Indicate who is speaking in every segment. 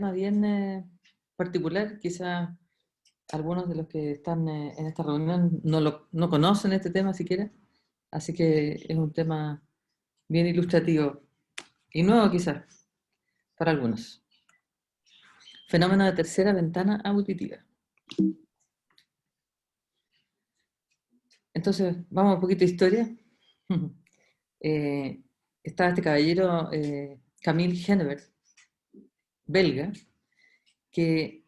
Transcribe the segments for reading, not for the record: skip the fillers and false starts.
Speaker 1: tema bien particular. Quizá algunos de los que están en esta reunión no conocen este tema siquiera, así que es un tema bien ilustrativo y nuevo quizás para algunos. Fenómeno de tercera ventana auditiva. Entonces, vamos a un poquito de historia. Estaba este caballero, Camille Henneberg, belga, que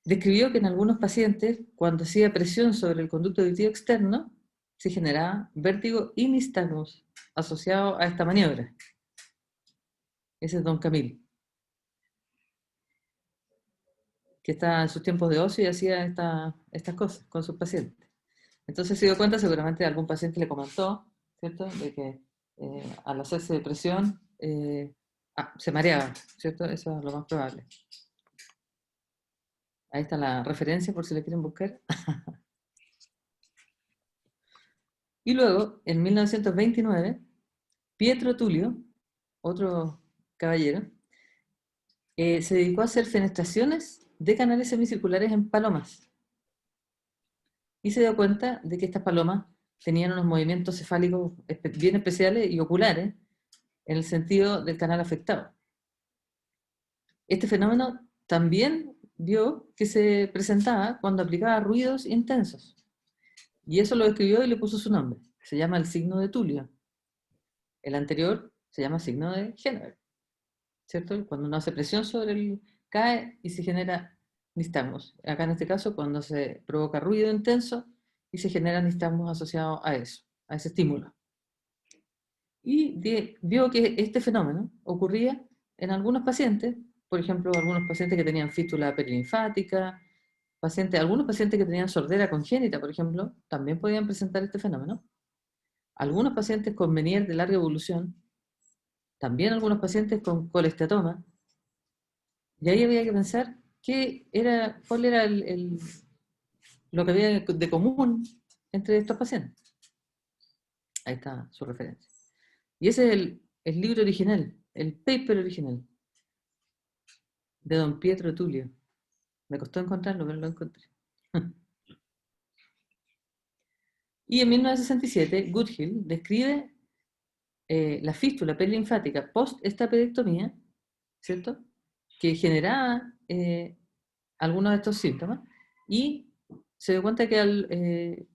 Speaker 1: describió que en algunos pacientes, cuando hacía presión sobre el conducto auditivo externo, se generaba vértigo y nistagmus asociado a esta maniobra. Ese es don Camille, que estaba en sus tiempos de ocio y hacía estas cosas con sus pacientes. Entonces se dio cuenta, seguramente algún paciente le comentó, ¿cierto?, de que al hacerse presión se mareaba, ¿cierto? Eso es lo más probable. Ahí está la referencia por si la quieren buscar. Y luego, en 1929, Pietro Tullio, otro caballero, se dedicó a hacer fenestraciones de canales semicirculares en palomas. Y se dio cuenta de que estas palomas tenían unos movimientos cefálicos bien especiales y oculares en el sentido del canal afectado. Este fenómeno también vio que se presentaba cuando aplicaba ruidos intensos. Y eso lo describió y le puso su nombre. Se llama el signo de Tullio. El anterior se llama signo de Henneberg, ¿cierto? Cuando uno hace presión sobre el cae y se genera nistagmus. Acá en este caso, cuando se provoca ruido intenso y se genera nistagmus asociado a eso, a ese estímulo. Y vio que este fenómeno ocurría en algunos pacientes, por ejemplo, algunos pacientes que tenían fístula perilinfática, algunos pacientes que tenían sordera congénita, por ejemplo, también podían presentar este fenómeno. Algunos pacientes con Meniere de larga evolución, también algunos pacientes con colestatoma. Y ahí había que pensar cuál era lo que había de común entre estos pacientes. Ahí está su referencia. Y ese es el libro original, el paper original, de don Pietro Tullio. Me costó encontrarlo, pero lo encontré. Y en 1967, Goodhill describe la fístula perilinfática post-estapedectomía, ¿cierto?, que generaba algunos de estos síntomas, y se dio cuenta que al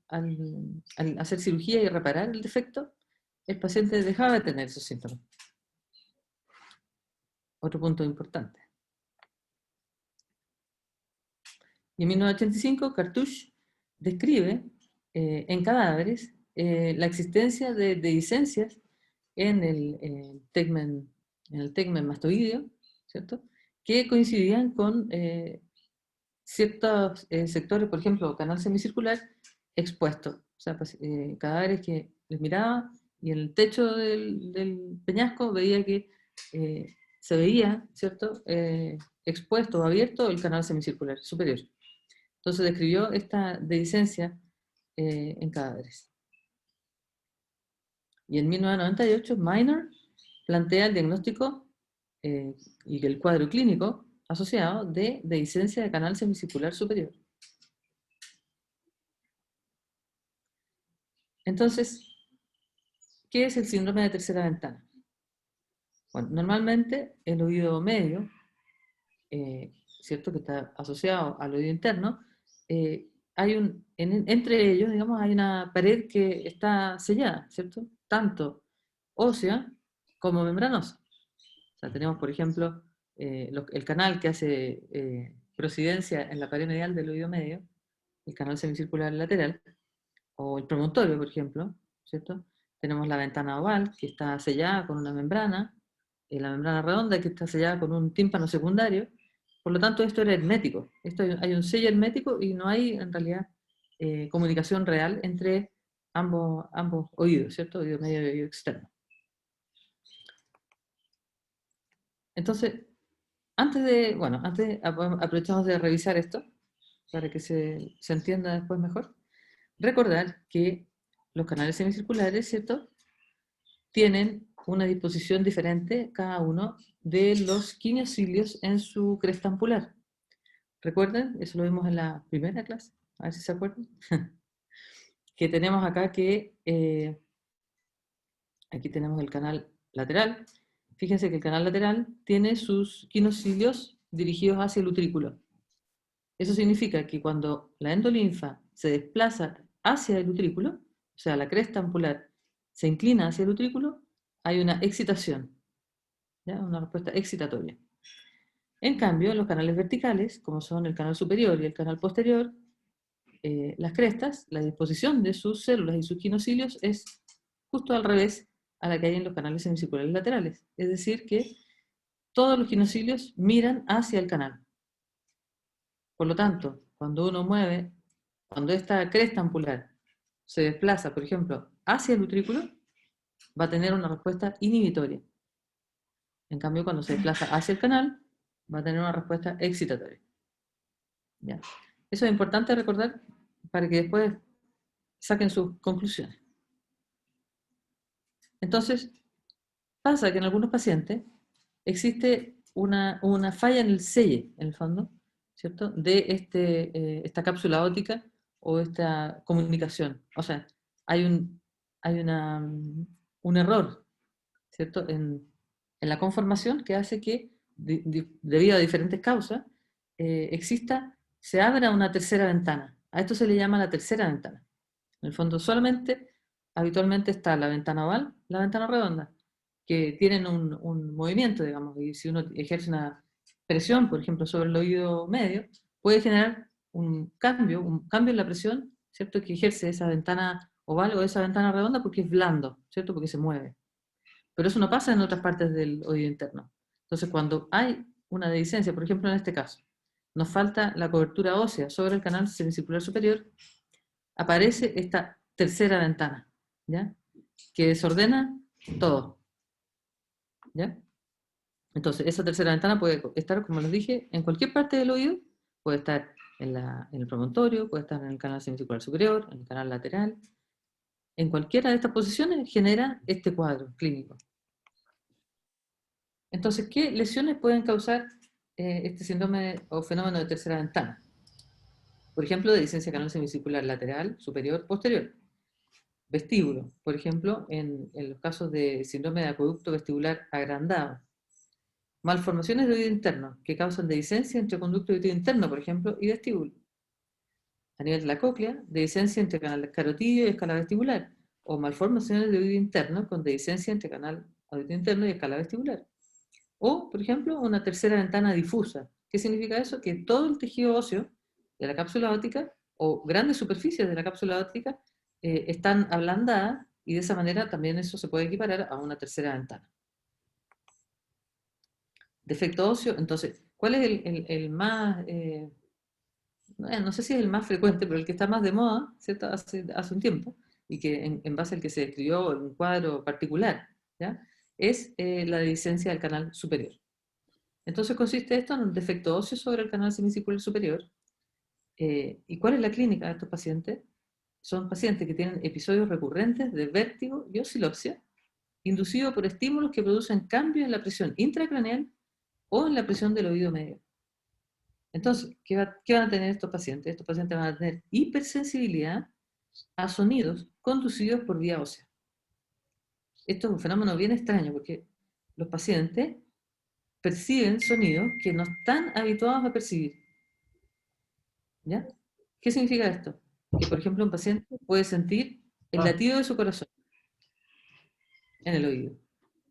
Speaker 1: hacer cirugía y reparar el defecto, el paciente dejaba de tener esos síntomas. Otro punto importante. Y en 1985, Cartouche describe en cadáveres la existencia de dehiscencias en el tegmen mastoideo, ¿cierto?, que coincidían con ciertos sectores, por ejemplo, canal semicircular expuesto. O sea, cadáveres que les miraba y en el techo del peñasco veía que se veía, ¿cierto?, expuesto o abierto el canal semicircular superior. Entonces describió esta dehiscencia en cadáveres. Y en 1998, Minor plantea el diagnóstico y el cuadro clínico asociado de dehiscencia de canal semicircular superior. Entonces, ¿qué es el síndrome de tercera ventana? Bueno, normalmente el oído medio, ¿cierto?, que está asociado al oído interno, entre ellos, digamos, hay una pared que está sellada, ¿cierto?, tanto ósea como membranosa. O sea, tenemos, por ejemplo, el canal que hace prosidencia en la pared medial del oído medio, el canal semicircular lateral, o el promontorio, por ejemplo, ¿cierto? Tenemos la ventana oval, que está sellada con una membrana, la membrana redonda, que está sellada con un tímpano secundario. Por lo tanto, esto era hermético. Hay un sello hermético y no hay, en realidad, comunicación real entre ambos oídos, ¿cierto? Oído medio y oído externo. Entonces, aprovechamos de revisar esto, para que se entienda después mejor. Recordar que los canales semicirculares, ¿cierto?, tienen una disposición diferente cada uno de los kinesiolios en su cresta ampular. ¿Recuerden? Eso lo vimos en la primera clase, a ver si se acuerdan. Que tenemos acá que, aquí tenemos el canal lateral. Fíjense que el canal lateral tiene sus kinesiolios dirigidos hacia el utrículo. Eso significa que cuando la endolinfa se desplaza hacia el utrículo, o sea, la cresta ampular se inclina hacia el utrículo, hay una excitación, ¿ya? Una respuesta excitatoria. En cambio, en los canales verticales, como son el canal superior y el canal posterior, las crestas, la disposición de sus células y sus kinesiolios es justo al revés a la que hay en los canales semicirculares laterales. Es decir, que todos los kinesiolios miran hacia el canal. Por lo tanto, cuando uno mueve, cuando esta cresta ampular se desplaza, por ejemplo, hacia el utrículo, va a tener una respuesta inhibitoria. En cambio, cuando se desplaza hacia el canal, va a tener una respuesta excitatoria. ¿Ya? Eso es importante recordar para que después saquen sus conclusiones. Entonces, pasa que en algunos pacientes existe una falla en el selle, en el fondo, ¿cierto? De esta cápsula óptica o esta comunicación. O sea, hay un error, ¿cierto? En la conformación que hace que, debido a diferentes causas, se abra una tercera ventana. A esto se le llama la tercera ventana. En el fondo, habitualmente está la ventana oval, la ventana redonda, que tienen un movimiento, digamos, y si uno ejerce una presión, por ejemplo, sobre el oído medio, puede generar un cambio en la presión, ¿cierto?, que ejerce esa ventana oval o esa ventana redonda porque es blando, ¿cierto?, porque se mueve. Pero eso no pasa en otras partes del oído interno. Entonces, cuando hay una dehiscencia, por ejemplo, en este caso, nos falta la cobertura ósea sobre el canal semicircular superior, aparece esta tercera ventana, ¿ya?, que desordena todo, ¿ya? Entonces, esa tercera ventana puede estar, como les dije, en cualquier parte del oído, puede estar en el promontorio, puede estar en el canal semicircular superior, en el canal lateral. En cualquiera de estas posiciones genera este cuadro clínico. Entonces, ¿qué lesiones pueden causar este síndrome o fenómeno de tercera ventana? Por ejemplo, dehiscencia canal semicircular lateral, superior, posterior. Vestíbulo, por ejemplo, en los casos de síndrome de acueducto vestibular agrandado. Malformaciones de oído interno, que causan dehiscencia entre conducto de oído interno, por ejemplo, y vestíbulo. A nivel de la cóclea, dehiscencia entre canal carotidio y escala vestibular, o malformaciones de oído interno con dehiscencia entre canal auditivo interno y escala vestibular. O, por ejemplo, una tercera ventana difusa. ¿Qué significa eso? Que todo el tejido óseo de la cápsula óptica, o grandes superficies de la cápsula óptica, están ablandadas, y de esa manera también eso se puede equiparar a una tercera ventana. Defecto óseo, entonces, ¿cuál es el más, no sé si es el más frecuente, pero el que está más de moda, ¿cierto?, hace un tiempo, y que en base al que se describió en un cuadro particular, ¿ya?, es la dehiscencia del canal superior. Entonces consiste esto en un defecto óseo sobre el canal semicircular superior. ¿Y cuál es la clínica de estos pacientes? Son pacientes que tienen episodios recurrentes de vértigo y oscilopsia, inducidos por estímulos que producen cambios en la presión intracraneal o en la presión del oído medio. Entonces, ¿qué van a tener estos pacientes? Estos pacientes van a tener hipersensibilidad a sonidos conducidos por vía ósea. Esto es un fenómeno bien extraño porque los pacientes perciben sonidos que no están habituados a percibir. ¿Ya? ¿Qué significa esto? Que, por ejemplo, un paciente puede sentir el latido de su corazón en el oído.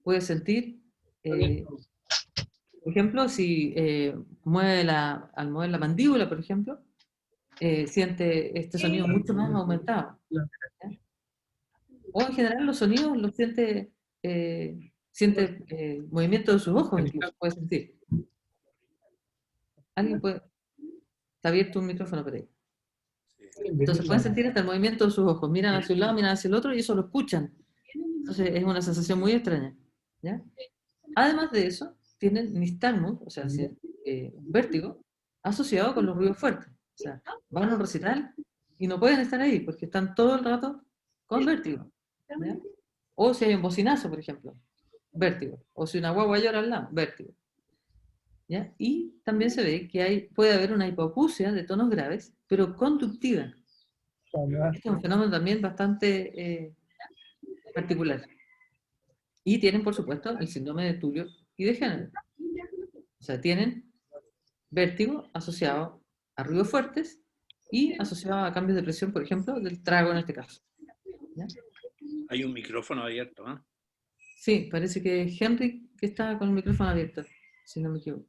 Speaker 1: Puede sentir, por ejemplo, si al mover la mandíbula, por ejemplo, siente este sonido mucho más aumentado. ¿Ya? O en general los sonidos los siente movimiento de sus ojos, incluso puede sentir. ¿Alguien puede? Está abierto un micrófono por ahí. Entonces pueden sentir hasta el movimiento de sus ojos, miran hacia un lado, miran hacia el otro y eso lo escuchan. Entonces es una sensación muy extraña, ¿ya? Además de eso, tienen nistagmus, o sea, un vértigo, asociado con los ruidos fuertes. O sea, van a un recital y no pueden estar ahí porque están todo el rato con vértigo, ¿ya? O si hay un bocinazo, por ejemplo. vértigo. O si una guagua llora al lado, vértigo. ¿Ya? Y también se ve que puede haber una hipoacusia de tonos graves, pero conductiva. Este es un fenómeno también bastante particular. Y tienen, por supuesto, el síndrome de Tulio y de Género. O sea, tienen vértigo asociado a ruidos fuertes y asociado a cambios de presión, por ejemplo, del trago en este caso. ¿Ya?
Speaker 2: Hay un micrófono abierto, ¿eh?
Speaker 1: Sí, parece que es Henry que está con el micrófono abierto, si no me equivoco.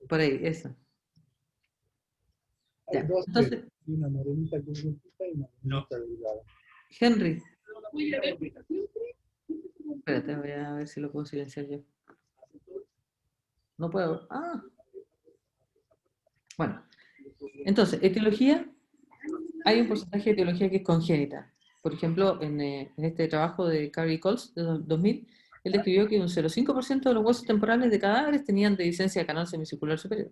Speaker 1: Por ahí, eso. Ya. Entonces,
Speaker 2: No.
Speaker 1: Henry. Espérate, voy a ver si lo puedo silenciar yo. No puedo. Ah. Bueno. Entonces, etiología. Hay un porcentaje de etiología que es congénita. Por ejemplo, en este trabajo de Carey Coles de 2000, él describió que un 0,5% de los huesos temporales de cadáveres tenían dehiscencia de canal semicircular superior.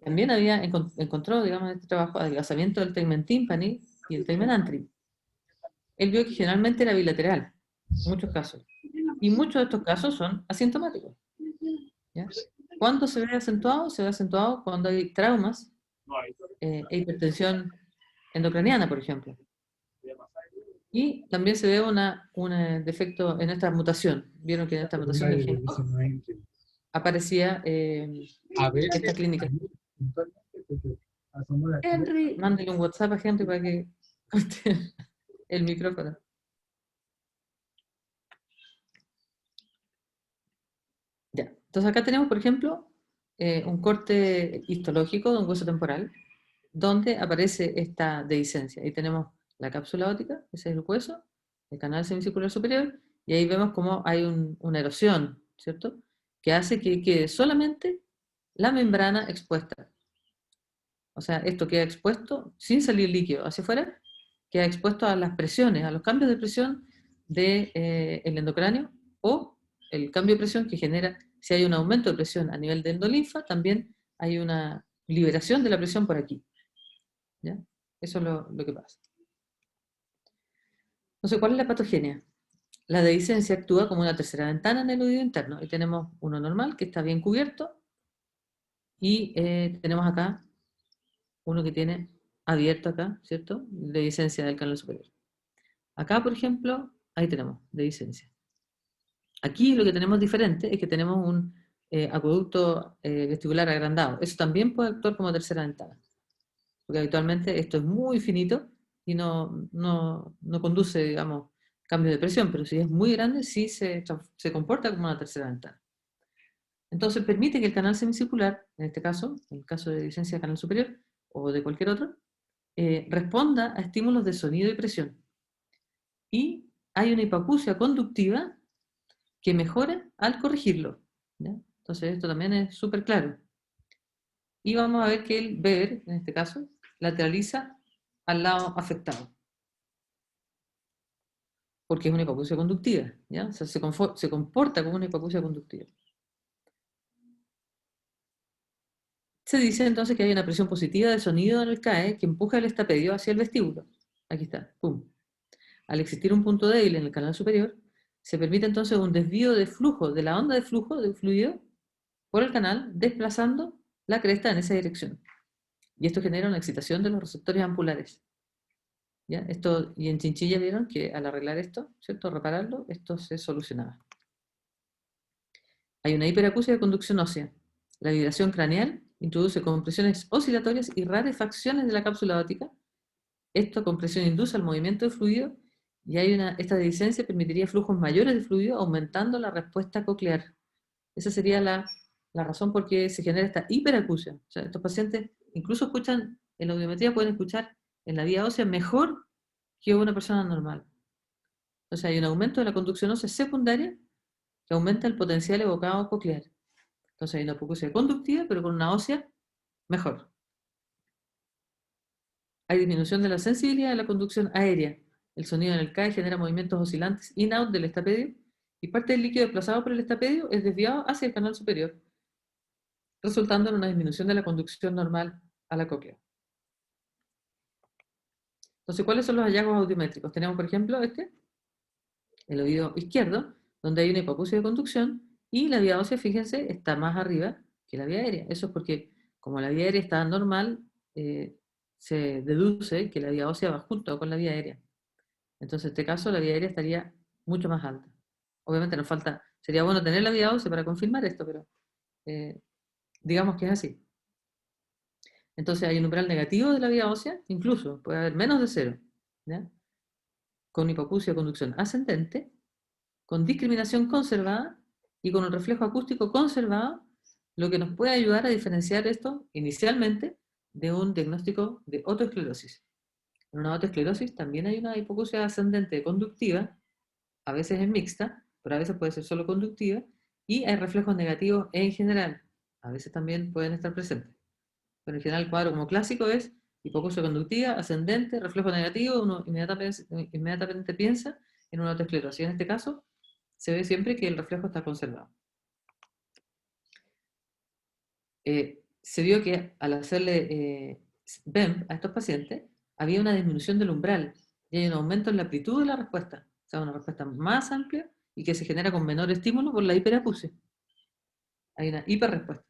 Speaker 1: También había encontrado, digamos, en este trabajo, adelgazamiento del tegmen tímpani y el tegmen antri. Él vio que generalmente era bilateral, en muchos casos. Y muchos de estos casos son asintomáticos. ¿Ya? ¿Cuándo se ve acentuado? Se ve acentuado cuando hay traumas e hipertensión endocraniana, por ejemplo. Y también se ve un defecto en esta mutación. Vieron que en esta mutación del gen aparecía esta clínica. Henry, mándele un WhatsApp a Henry para que corte el micrófono. Ya. Entonces acá tenemos, por ejemplo, un corte histológico de un hueso temporal donde aparece esta dehiscencia. Ahí tenemos la cápsula óptica, ese es el hueso, el canal semicircular superior, y ahí vemos cómo hay una erosión, ¿cierto? Que hace que quede solamente la membrana expuesta. O sea, esto queda expuesto sin salir líquido hacia afuera, queda expuesto a las presiones, a los cambios de presión del endocráneo o el cambio de presión que genera, si hay un aumento de presión a nivel de endolinfa, también hay una liberación de la presión por aquí. ¿Ya? Eso es lo que pasa. Entonces, ¿cuál es la patogenia? La dehiscencia actúa como una tercera ventana en el oído interno. Y tenemos uno normal que está bien cubierto y tenemos acá uno que tiene abierto acá, ¿cierto? Dehiscencia del canal superior. Acá, por ejemplo, ahí tenemos dehiscencia. Aquí lo que tenemos diferente es que tenemos un acueducto vestibular agrandado. Eso también puede actuar como tercera ventana. Porque habitualmente esto es muy finito y no conduce, digamos, cambios de presión, pero si es muy grande, sí se comporta como una tercera ventana. Entonces permite que el canal semicircular, en este caso, en el caso de dehiscencia del canal superior o de cualquier otro, responda a estímulos de sonido y presión. Y hay una hipoacusia conductiva que mejora al corregirlo. ¿Ya? Entonces esto también es súper claro. Y vamos a ver que el Beber, en este caso, lateraliza al lado afectado. Porque es una hipoacusia conductiva. ¿Ya? O sea, se comporta como una hipoacusia conductiva. Se dice entonces que hay una presión positiva de sonido en el CAE que empuja el estapedio hacia el vestíbulo. Aquí está, pum. Al existir un punto débil en el canal superior, se permite entonces un desvío de flujo, de la onda de flujo de fluido por el canal, desplazando la cresta en esa dirección. Y esto genera una excitación de los receptores ampulares. ¿Ya? Esto, y en Chinchilla vieron que al arreglar esto, ¿cierto? Repararlo, esto se solucionaba. Hay una hiperacusia de conducción ósea. La vibración craneal introduce compresiones oscilatorias y rarefacciones de la cápsula óptica. Esto compresión induce al movimiento de fluido y esta dehiscencia permitiría flujos mayores de fluido aumentando la respuesta coclear. Esa sería la razón por qué se genera esta hiperacusia. O sea, estos pacientes incluso escuchan, en la audiometría pueden escuchar en la vía ósea mejor que una persona normal. O sea, hay un aumento de la conducción ósea secundaria que aumenta el potencial evocado coclear. Entonces hay una hipoacusia conductiva, pero con una ósea mejor. Hay disminución de la sensibilidad de la conducción aérea. El sonido en el CAE genera movimientos oscilantes in-out del estapedio y parte del líquido desplazado por el estapedio es desviado hacia el canal superior, resultando en una disminución de la conducción normal a la cóclea. Entonces, ¿cuáles son los hallazgos audiométricos? Tenemos, por ejemplo, el oído izquierdo, donde hay una hipoacusia de conducción, y la vía ósea, fíjense, está más arriba que la vía aérea. Eso es porque, como la vía aérea está normal, se deduce que la vía ósea va junto con la vía aérea. Entonces, en este caso, la vía aérea estaría mucho más alta. Obviamente nos falta, sería bueno tener la vía ósea para confirmar esto, pero digamos que es así. Entonces hay un umbral negativo de la vía ósea, incluso puede haber menos de 0, ¿ya? Con hipoacusia de conducción ascendente, con discriminación conservada y con un reflejo acústico conservado, lo que nos puede ayudar a diferenciar esto inicialmente de un diagnóstico de otoesclerosis. En una otoesclerosis también hay una hipoacusia ascendente conductiva, a veces es mixta, pero a veces puede ser solo conductiva, y hay reflejos negativos en general, a veces también pueden estar presentes. Pero en general el cuadro como clásico es hipoacusia conductiva, ascendente, reflejo negativo, uno inmediatamente piensa en una autoesclerosis. En este caso, se ve siempre que el reflejo está conservado. Se vio que al hacerle BEMP a estos pacientes, había una disminución del umbral y hay un aumento en la amplitud de la respuesta. O sea, una respuesta más amplia y que se genera con menor estímulo por la hiperacusia. Hay una hiperrespuesta.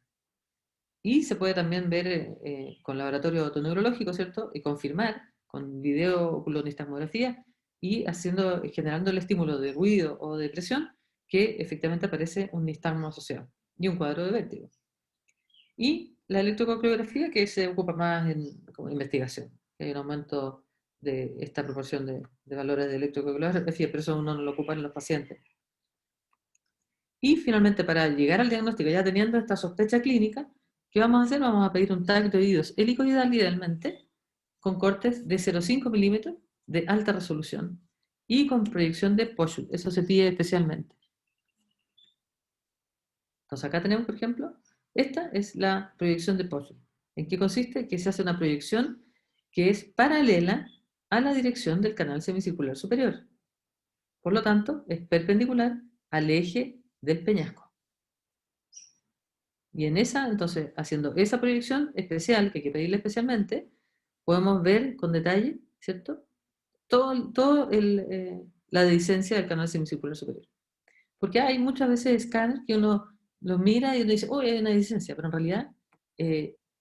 Speaker 1: Y se puede también ver con laboratorio autoneurológico, ¿cierto? Y confirmar con video oculonistasmografía y generando el estímulo de ruido o de presión que efectivamente aparece un nistagmo asociado y un cuadro de vértigo. Y la electroconclografía que se ocupa más como investigación. Hay un aumento de esta proporción de valores de electroconclografía, pero eso uno no lo ocupa en los pacientes. Y finalmente, para llegar al diagnóstico, ya teniendo esta sospecha clínica, ¿qué vamos a hacer? Vamos a pedir un TAC de oídos helicoidal idealmente, con cortes de 0,5 milímetros de alta resolución y con proyección de Poshut. Eso se pide especialmente. Entonces acá tenemos, por ejemplo, esta es la proyección de Poshut. ¿En qué consiste? Que se hace una proyección que es paralela a la dirección del canal semicircular superior. Por lo tanto, es perpendicular al eje del peñasco. Y en esa, entonces, haciendo esa proyección especial, que hay que pedirle especialmente, podemos ver con detalle, ¿cierto? Todo la dehiscencia del canal semicircular superior. Porque hay muchas veces escáneres que uno los mira y uno dice, hay una dehiscencia, pero en realidad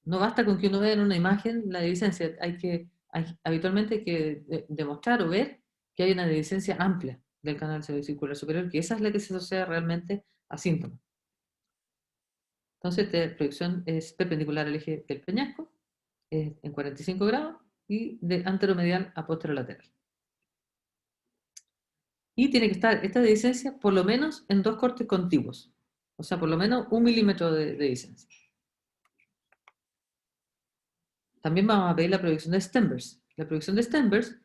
Speaker 1: no basta con que uno vea en una imagen la dehiscencia, habitualmente hay que demostrar o ver que hay una dehiscencia amplia del canal semicircular superior, que esa es la que se asocia realmente a síntomas. Entonces, esta proyección es perpendicular al eje del peñasco, en 45 grados, y de anteromedial a posterolateral. Y tiene que estar esta dehiscencia por lo menos en 2 cortes contiguos, o sea, por lo menos 1 milímetro de dehiscencia. También vamos a pedir la proyección de Stenbers. La proyección de Stenbers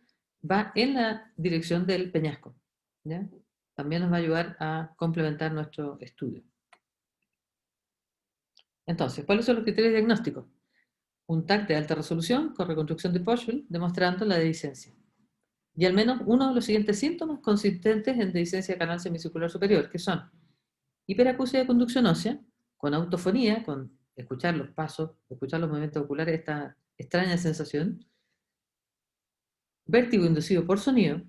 Speaker 1: va en la dirección del peñasco, ¿ya? También nos va a ayudar a complementar nuestro estudio. Entonces, ¿cuáles son los criterios diagnósticos? Un TAC de alta resolución con reconstrucción de Poshul demostrando la dehiscencia. Y al menos uno de los siguientes síntomas consistentes en dehiscencia de canal semicircular superior, que son hiperacusia de conducción ósea, con autofonía, con escuchar los pasos, escuchar los movimientos oculares, esta extraña sensación, vértigo inducido por sonido,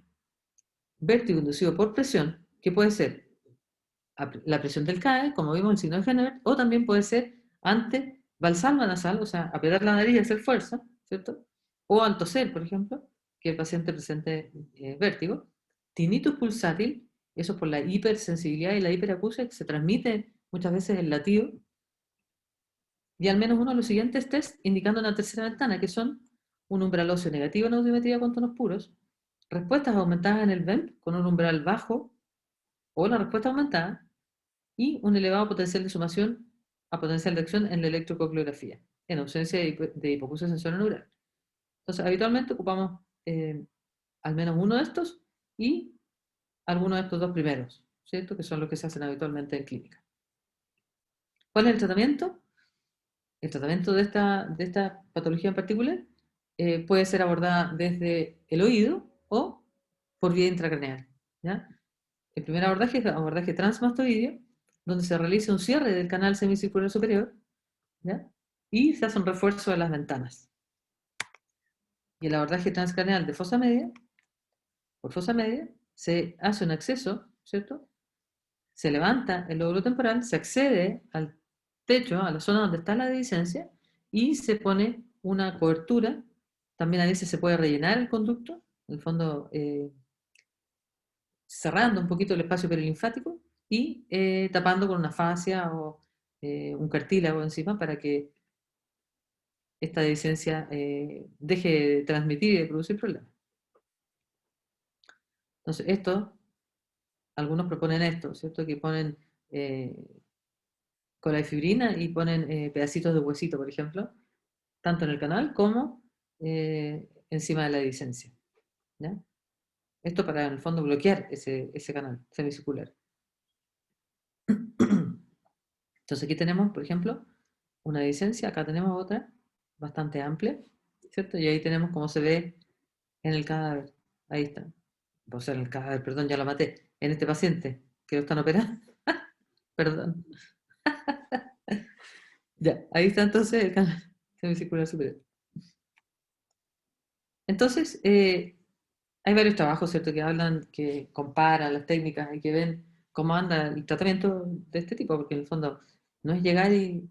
Speaker 1: vértigo inducido por presión, que puede ser la presión del CAE, como vimos el signo de Henneberg, o también puede ser ante valsalva nasal, o sea, apretar la nariz y hacer fuerza, ¿cierto? O al toser, por ejemplo, que el paciente presente vértigo. Tinnitus pulsátil, eso por la hipersensibilidad y la hiperacusia, que se transmite muchas veces el latido. Y al menos uno de los siguientes test indicando una tercera ventana, que son un umbral óseo negativo en audiometría con tonos puros, respuestas aumentadas en el BEMP con un umbral bajo o la respuesta aumentada, y un elevado potencial de sumación a potencial de acción en la electroconclografía, en ausencia de hipoacusia sensorio-neural. Entonces, habitualmente ocupamos al menos uno de estos y alguno de estos dos primeros, ¿cierto? Que son los que se hacen habitualmente en clínica. ¿Cuál es el tratamiento? El tratamiento de esta patología en particular puede ser abordada desde el oído o por vía intracraneal, ¿ya? El primer abordaje es el abordaje transmastoideo, donde se realiza un cierre del canal semicircular superior, ¿ya? Y se hace un refuerzo de las ventanas. Y el abordaje transcraneal de fosa media, por fosa media, se hace un acceso, ¿cierto? Se levanta el lóbulo temporal, se accede al techo, a la zona donde está la dehiscencia, y se pone una cobertura. También a veces se puede rellenar el conducto, en el fondo cerrando un poquito el espacio perilinfático y tapando con una fascia o un cartílago encima para que esta dehiscencia deje de transmitir y de producir problemas. Entonces, algunos proponen esto, ¿cierto? Que ponen colafibrina y ponen pedacitos de huesito, por ejemplo, tanto en el canal como encima de la dehiscencia. ¿Ya? Esto para, en el fondo, bloquear ese canal semicircular. Entonces aquí tenemos, por ejemplo, una dehiscencia, acá tenemos otra bastante amplia, ¿cierto? Y ahí tenemos cómo se ve en el cadáver. Ahí está. O sea, en el cadáver, perdón, ya lo maté. En este paciente que lo están operando. Perdón. Ya, ahí está entonces el canal semicircular superior. Entonces, hay varios trabajos, ¿cierto?, que hablan, que comparan las técnicas y que ven cómo anda el tratamiento de este tipo, porque en el fondo no es llegar y,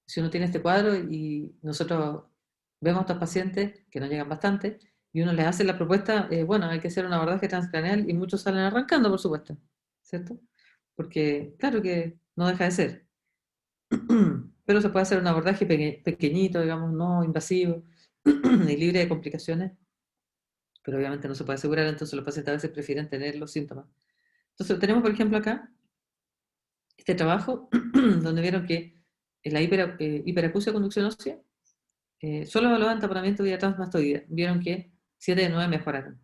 Speaker 1: si uno tiene este cuadro y nosotros vemos a estos pacientes, que nos llegan bastante, y uno les hace la propuesta, bueno, hay que hacer un abordaje transcraneal y muchos salen arrancando, por supuesto, ¿cierto? Porque claro que no deja de ser. Pero se puede hacer un abordaje pequeñito, digamos, no invasivo y libre de complicaciones, pero obviamente no se puede asegurar, entonces los pacientes a veces prefieren tener los síntomas. Entonces tenemos, por ejemplo, acá este trabajo donde vieron que en la hiperacusia conducción ósea solo evaluaban taponamiento vía transmastoidea. Vieron que 7 de 9 mejoraron.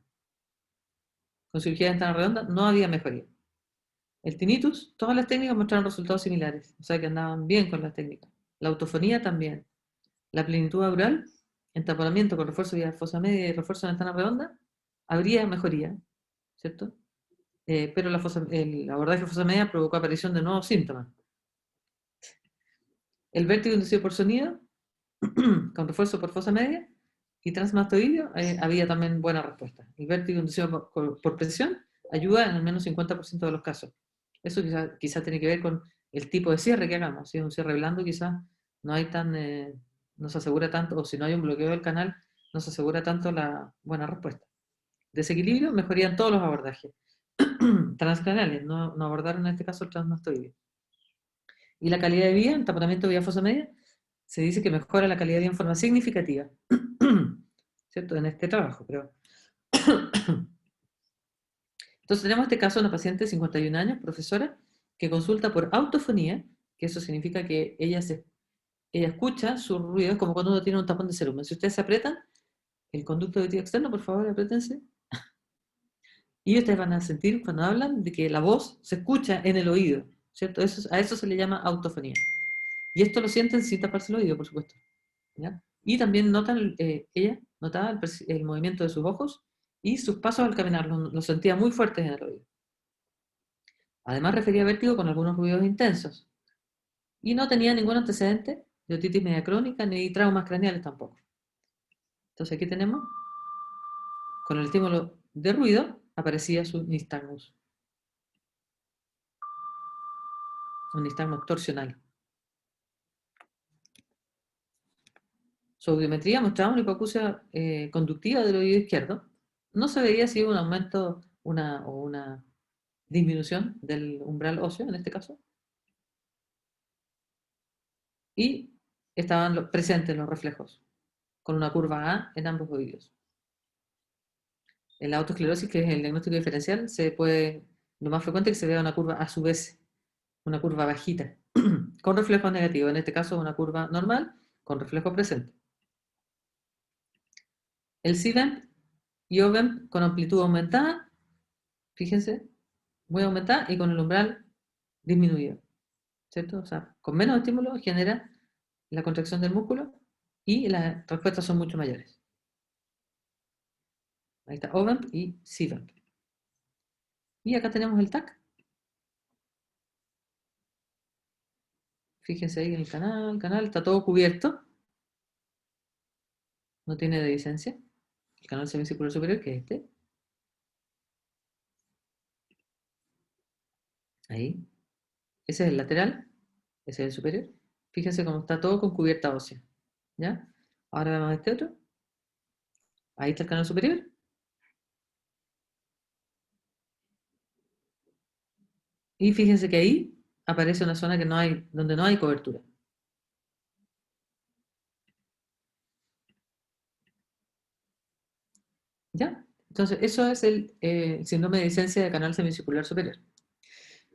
Speaker 1: Con cirugía de ventana redonda no había mejoría. El tinnitus, todas las técnicas mostraron resultados similares, o sea que andaban bien con las técnicas. La autofonía también. La plenitud aural, entaponamiento con refuerzo vía fosa media y refuerzo de ventana redonda, habría mejoría, ¿cierto? Pero el abordaje de fosa media provocó aparición de nuevos síntomas. El vértigo inducido por sonido, con refuerzo por fosa media y transmastoideo, había también buena respuesta. El vértigo inducido por presión ayuda en al menos 50% de los casos. Eso quizá tiene que ver con el tipo de cierre que hagamos. Si es un cierre blando, quizás no hay no se asegura tanto, o si no hay un bloqueo del canal, no se asegura tanto la buena respuesta. Desequilibrio, mejoría en todos los abordajes transcraniales, no abordaron en este caso el transmastoideo. Y la calidad de vida, en taponamiento vía fosa media, se dice que mejora la calidad de vida en forma significativa, ¿cierto? En este trabajo, pero... Entonces tenemos este caso de una paciente de 51 años, profesora, que consulta por autofonía, que eso significa que ella escucha sus ruidos como cuando uno tiene un tapón de cerumen. Si ustedes se apretan, el conducto auditivo externo, por favor, apriétense, y ustedes van a sentir cuando hablan de que la voz se escucha en el oído, ¿cierto? A eso se le llama autofonía. Y esto lo sienten sin taparse el oído, por supuesto. ¿Ya? Y también ella notaba el movimiento de sus ojos y sus pasos al caminar, los sentía muy fuertes en el oído. Además refería vértigo con algunos ruidos intensos. Y no tenía ningún antecedente de otitis media crónica ni traumas craneales tampoco. Entonces aquí tenemos, con el estímulo de ruido, aparecía su nistagmus. Un nistagmus torsional. Su audiometría mostraba una hipoacusia conductiva del oído izquierdo. No se veía si hubo un aumento o una disminución del umbral óseo, en este caso. Y estaban presentes los reflejos, con una curva A en ambos oídos. En la autoesclerosis, que es el diagnóstico diferencial, lo más frecuente es que se vea una curva a su vez, una curva bajita, con reflejos negativos. En este caso, una curva normal con reflejo presente. El CVEMP y OVEMP con amplitud aumentada, fíjense, muy aumentada y con el umbral disminuido, ¿cierto? O sea, con menos estímulo genera la contracción del músculo y las respuestas son mucho mayores. Ahí está OVEMP y CVEMP. Y acá tenemos el TAC. Fíjense ahí en el canal está todo cubierto. no tiene dehiscencia. El canal semicircular superior, que es este. Ahí. Ese es el lateral, ese es el superior. Fíjense cómo está todo con cubierta ósea. ¿Ya? Ahora vemos este otro. Ahí está el canal superior. Y fíjense que ahí aparece una zona donde no hay cobertura. ¿Ya? Entonces, eso es el síndrome de dehiscencia del canal semicircular superior.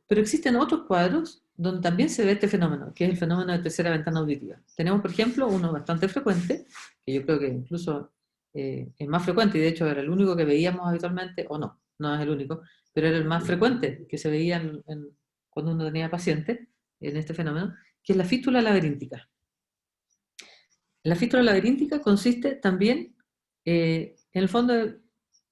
Speaker 1: Pero existen otros cuadros donde también se ve este fenómeno, que es el fenómeno de tercera ventana auditiva. Tenemos, por ejemplo, uno bastante frecuente, que yo creo que incluso es más frecuente, y de hecho era el único que veíamos habitualmente, o no, no es el único, pero era el más frecuente que se veía cuando uno tenía pacientes en este fenómeno, que es la fístula laberíntica. La fístula laberíntica consiste también, en el fondo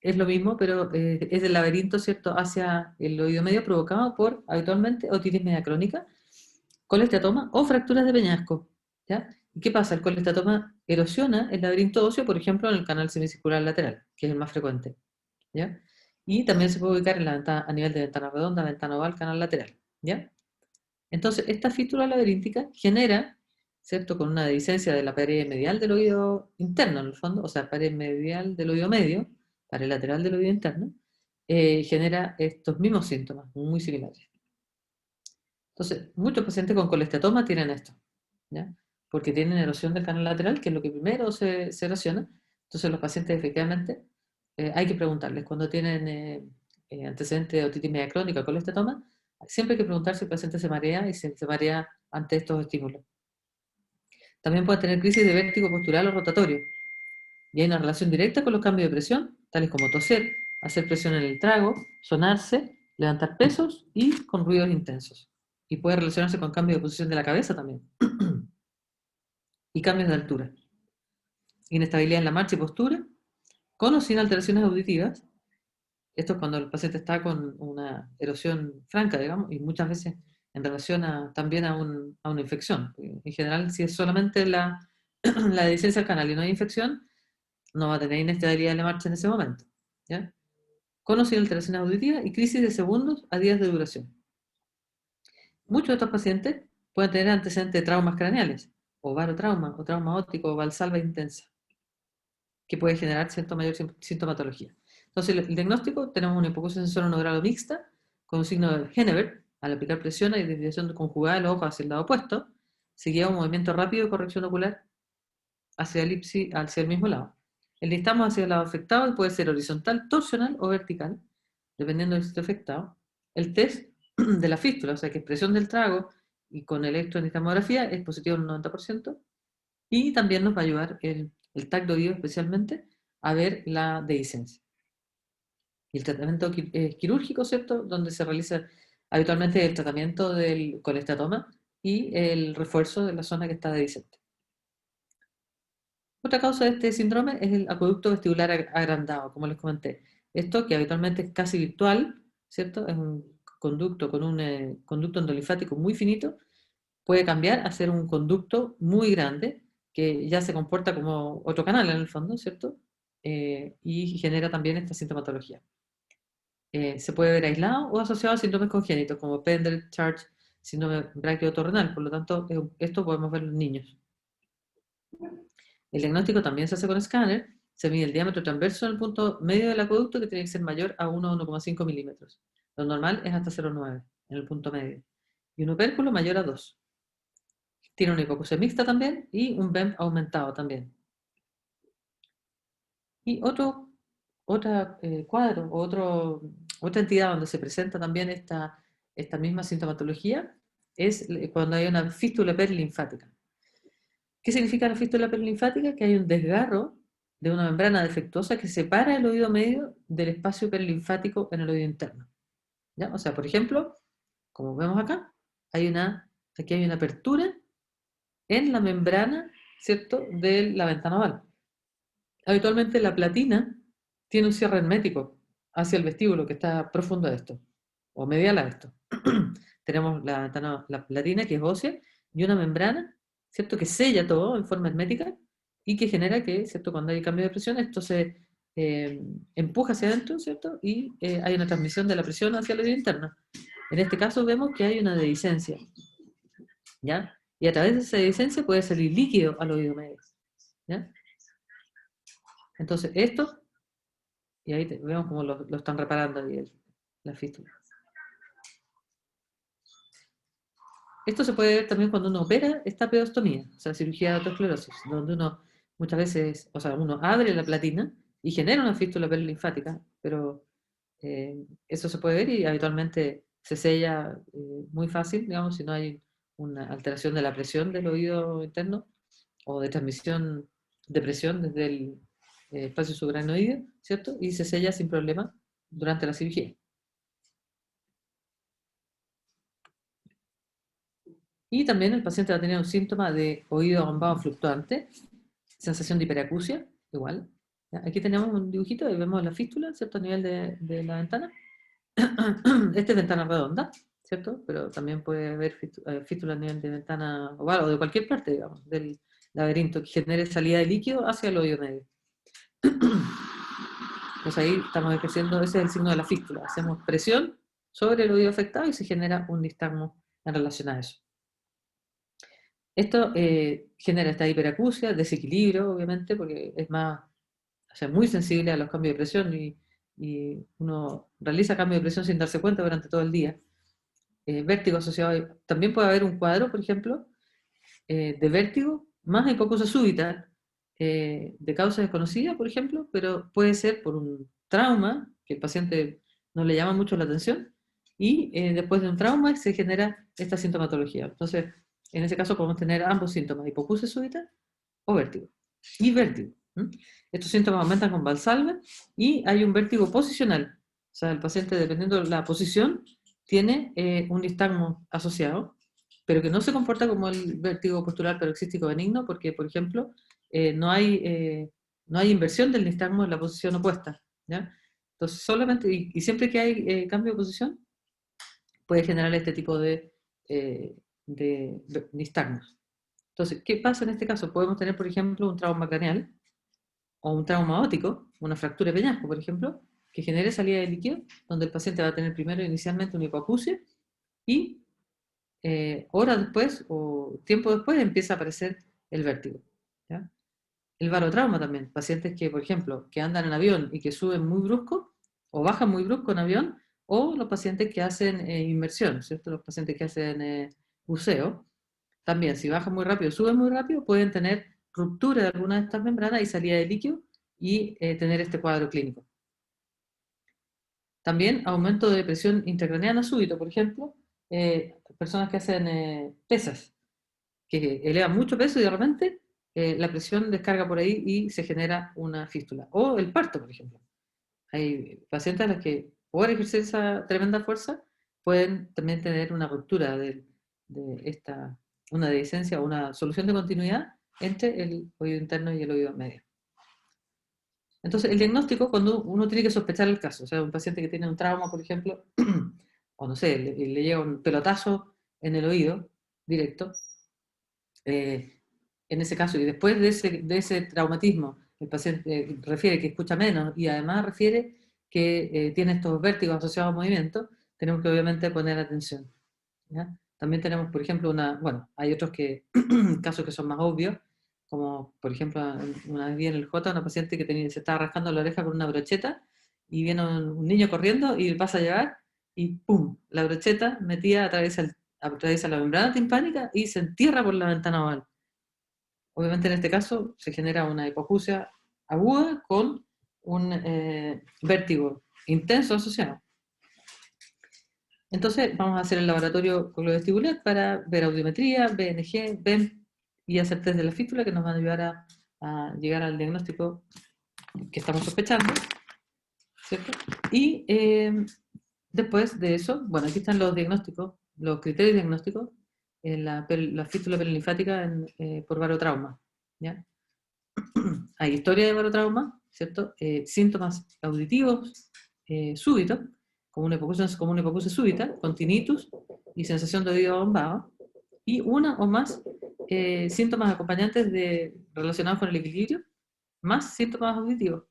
Speaker 1: es lo mismo, pero es el laberinto, ¿cierto?, hacia el oído medio provocado por, habitualmente, otitis media crónica, colesteatoma o fracturas de peñasco. ¿Ya? ¿Y qué pasa? El colesteatoma erosiona el laberinto óseo, por ejemplo, en el canal semicircular lateral, que es el más frecuente. ¿Ya? Y también se puede ubicar en la ventana, a nivel de ventana redonda, ventana oval, canal lateral. ¿Ya? Entonces, esta fístula laberíntica genera, ¿cierto?, con una dehiscencia de la pared medial del oído interno, en el fondo, o sea, pared medial del oído medio, pared lateral del oído interno, genera estos mismos síntomas, muy similares. Entonces, muchos pacientes con colesteatoma tienen esto, ¿ya? Porque tienen erosión del canal lateral, que es lo que primero se erosiona. Entonces, los pacientes, efectivamente, hay que preguntarles cuando tienen antecedentes de otitis media crónica, colesteatoma, siempre hay que preguntar si el paciente se marea y si se marea ante estos estímulos. También pueden tener crisis de vértigo postural o rotatorio. Y hay una relación directa con los cambios de presión, tales como toser, hacer presión en el trago, sonarse, levantar pesos y con ruidos intensos. Y puede relacionarse con cambios de posición de la cabeza también. Y cambios de altura. Inestabilidad en la marcha y postura, con o sin alteraciones auditivas. Esto es cuando el paciente está con una erosión franca, digamos, y muchas veces en relación también a una infección. En general, si es solamente la dehiscencia del canal y no hay infección, no va a tener inestabilidad en la marcha en ese momento. ¿Ya? Con o sin alteraciones auditivas y crisis de segundos a días de duración. Muchos de estos pacientes pueden tener antecedentes de traumas craneales, o barotrauma, o trauma óptico, o valsalva intensa, que puede generar cierta mayor sintomatología. Entonces, el diagnóstico, tenemos una hipoacusia sensorial no grado mixta, con un signo de Henneberg, al aplicar presión y desviación conjugada del ojo hacia el lado opuesto, seguía un movimiento rápido de corrección ocular hacia el mismo lado. Enlistamos hacia el lado afectado y puede ser horizontal, torsional o vertical, dependiendo del sitio afectado. El test de la fístula, o sea que expresión del trago y con electroencefalografía es positivo en un 90%, y también nos va a ayudar el TAC de oído especialmente a ver la dehiscencia. Y el tratamiento quirúrgico, ¿cierto?, donde se realiza habitualmente el tratamiento del colesteatoma y el refuerzo de la zona que está dehiscente. Otra causa de este síndrome es el acueducto vestibular agrandado, como les comenté. Esto, que habitualmente es casi virtual, ¿cierto? Es un conducto con un conducto endolinfático muy finito, puede cambiar a ser un conducto muy grande, que ya se comporta como otro canal en el fondo, ¿cierto? Y genera también esta sintomatología. Se puede ver aislado o asociado a síndromes congénitos, como Pendel-Charge, síndrome braquiotorrenal. Por lo tanto, esto podemos ver en los niños. El diagnóstico también se hace con escáner. Se mide el diámetro transverso en el punto medio del acueducto, que tiene que ser mayor a 1 o 1,5 milímetros. Lo normal es hasta 0,9 en el punto medio. Y un opérculo mayor a 2. Tiene una hipoacusia mixta también y un BEM aumentado también. Y otro cuadro, otra entidad donde se presenta también esta misma sintomatología es cuando hay una fístula perilinfática. ¿Qué significa la fístula perilinfática? Que hay un desgarro de una membrana defectuosa que separa el oído medio del espacio perilinfático en el oído interno. ¿Ya? O sea, por ejemplo, como vemos acá, aquí hay una apertura en la membrana, ¿cierto?, de la ventana oval. Habitualmente la platina tiene un cierre hermético hacia el vestíbulo que está profundo a esto, o medial a esto. Tenemos la platina, que es ósea, y una membrana, ¿cierto?, que sella todo en forma hermética, y que genera que, ¿cierto? Cuando hay cambio de presión, esto se empuja hacia adentro, ¿cierto? Y hay una transmisión de la presión hacia el oído interno. En este caso vemos que hay una dehiscencia, ¿ya? Y a través de esa dehiscencia puede salir líquido al oído medio, ¿ya? Entonces esto, y ahí vemos cómo lo están reparando ahí la fístula. Esto se puede ver también cuando uno opera esta pedostomía, o sea, cirugía de aterosclerosis, donde uno muchas veces, o sea, uno abre la platina y genera una fístula perilinfática, pero eso se puede ver y habitualmente se sella muy fácil, digamos, si no hay una alteración de la presión del oído interno o de transmisión de presión desde el espacio subaracnoideo, ¿cierto? Y se sella sin problema durante la cirugía. Y también el paciente va a tener un síntoma de oído abombado fluctuante, sensación de hiperacusia, igual. ¿Ya? Aquí tenemos un dibujito y vemos la fístula, ¿cierto? A nivel de la ventana. Esta es ventana redonda, ¿cierto? Pero también puede haber fístula a nivel de ventana oval o de cualquier parte, digamos, del laberinto que genere salida de líquido hacia el oído medio. Pues ahí estamos ejerciendo, ese es el signo de la fístula. Hacemos presión sobre el oído afectado y se genera un nistagmo en relación a eso. Esto genera esta hiperacusia, desequilibrio, obviamente, porque es más, o sea, muy sensible a los cambios de presión y uno realiza cambios de presión sin darse cuenta durante todo el día. Vértigo asociado, también puede haber un cuadro, por ejemplo, de vértigo, más hipoacusia súbita, de causa desconocida, por ejemplo, pero puede ser por un trauma, que el paciente no le llama mucho la atención, y después de un trauma se genera esta sintomatología. Entonces, en ese caso podemos tener ambos síntomas, hipoacusia súbita o vértigo. Y vértigo. Estos síntomas aumentan con Valsalva y hay un vértigo posicional. O sea, el paciente, dependiendo de la posición, tiene un nistagmo asociado, pero que no se comporta como el vértigo postural paroxístico benigno, porque, por ejemplo, no hay inversión del nistagmo en la posición opuesta, ¿ya? Entonces, solamente, y siempre que hay cambio de posición, puede generar este tipo de nistagmos. Entonces, ¿qué pasa en este caso? Podemos tener, por ejemplo, un trauma craneal o un trauma óptico, una fractura de peñasco, por ejemplo, que genere salida de líquido, donde el paciente va a tener primero inicialmente una hipoacusia y horas después o tiempo después empieza a aparecer el vértigo, ¿ya? El barotrauma también, pacientes que, por ejemplo, que andan en avión y que suben muy brusco o bajan muy brusco en avión, o los pacientes que hacen inmersión, ¿cierto? Los pacientes que hacen buceo, también si bajan muy rápido, suben muy rápido, pueden tener ruptura de alguna de estas membranas y salida de líquido y tener este cuadro clínico. También aumento de presión intracraneana súbito, por ejemplo, personas que hacen pesas, que elevan mucho peso y de repente la presión descarga por ahí y se genera una fístula. O el parto, por ejemplo. Hay pacientes a los que por ejercer esa tremenda fuerza pueden también tener una ruptura una dehiscencia o una solución de continuidad entre el oído interno y el oído medio. Entonces, el diagnóstico, cuando uno tiene que sospechar el caso, o sea, un paciente que tiene un trauma, por ejemplo, o no sé, le llega un pelotazo en el oído directo, en ese caso, y después de ese traumatismo, el paciente refiere que escucha menos y además refiere que tiene estos vértigos asociados al movimiento, tenemos que obviamente poner atención, ¿ya? También tenemos, por ejemplo, bueno, hay otros casos que son más obvios, como por ejemplo, una vez vi en el J una paciente que se estaba rascando la oreja con una brocheta y viene un niño corriendo y le pasa a llevar y ¡pum! La brocheta metida atraviesa la membrana timpánica y se entierra por la ventana oval. Obviamente en este caso se genera una hipoacusia aguda con un vértigo intenso asociado. Entonces vamos a hacer el laboratorio coglio-vestibular para ver audiometría, BNG, BEM y hacer test de la fístula que nos van a ayudar a llegar al diagnóstico que estamos sospechando, ¿cierto? Y después de eso, bueno, aquí están los diagnósticos, los criterios diagnósticos, la fístula perilinfática por barotrauma, ¿ya? Hay historia de barotrauma, ¿cierto? Síntomas auditivos súbitos, como una hipoacusia súbita, con tinnitus y sensación de oído abombado, y una o más síntomas acompañantes de relacionados con el equilibrio, más síntomas auditivos.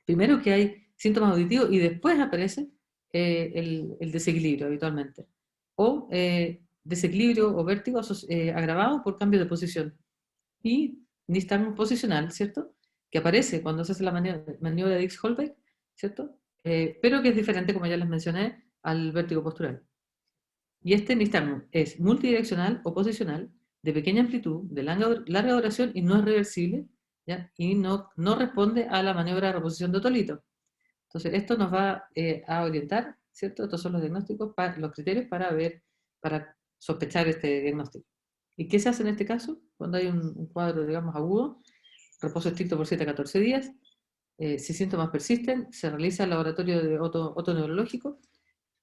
Speaker 1: Primero que hay síntomas auditivos y después aparece el desequilibrio habitualmente. O desequilibrio o vértigo agravado por cambio de posición. Y nistagmo posicional, ¿cierto? Que aparece cuando se hace la maniobra de Dix-Holbeck, ¿cierto? Pero que es diferente, como ya les mencioné, al vértigo postural. Y este nistagmo es multidireccional o posicional, de pequeña amplitud, de larga duración y no es reversible, ¿ya? Y no responde a la maniobra de reposición de otolito. Entonces, esto nos va a orientar, ¿cierto? Estos son los diagnósticos, los criterios para sospechar este diagnóstico. ¿Y qué se hace en este caso? Cuando hay un cuadro, digamos, agudo, reposo estricto por 7 a 14 días, si síntomas persisten, se realiza el laboratorio de otoneurológico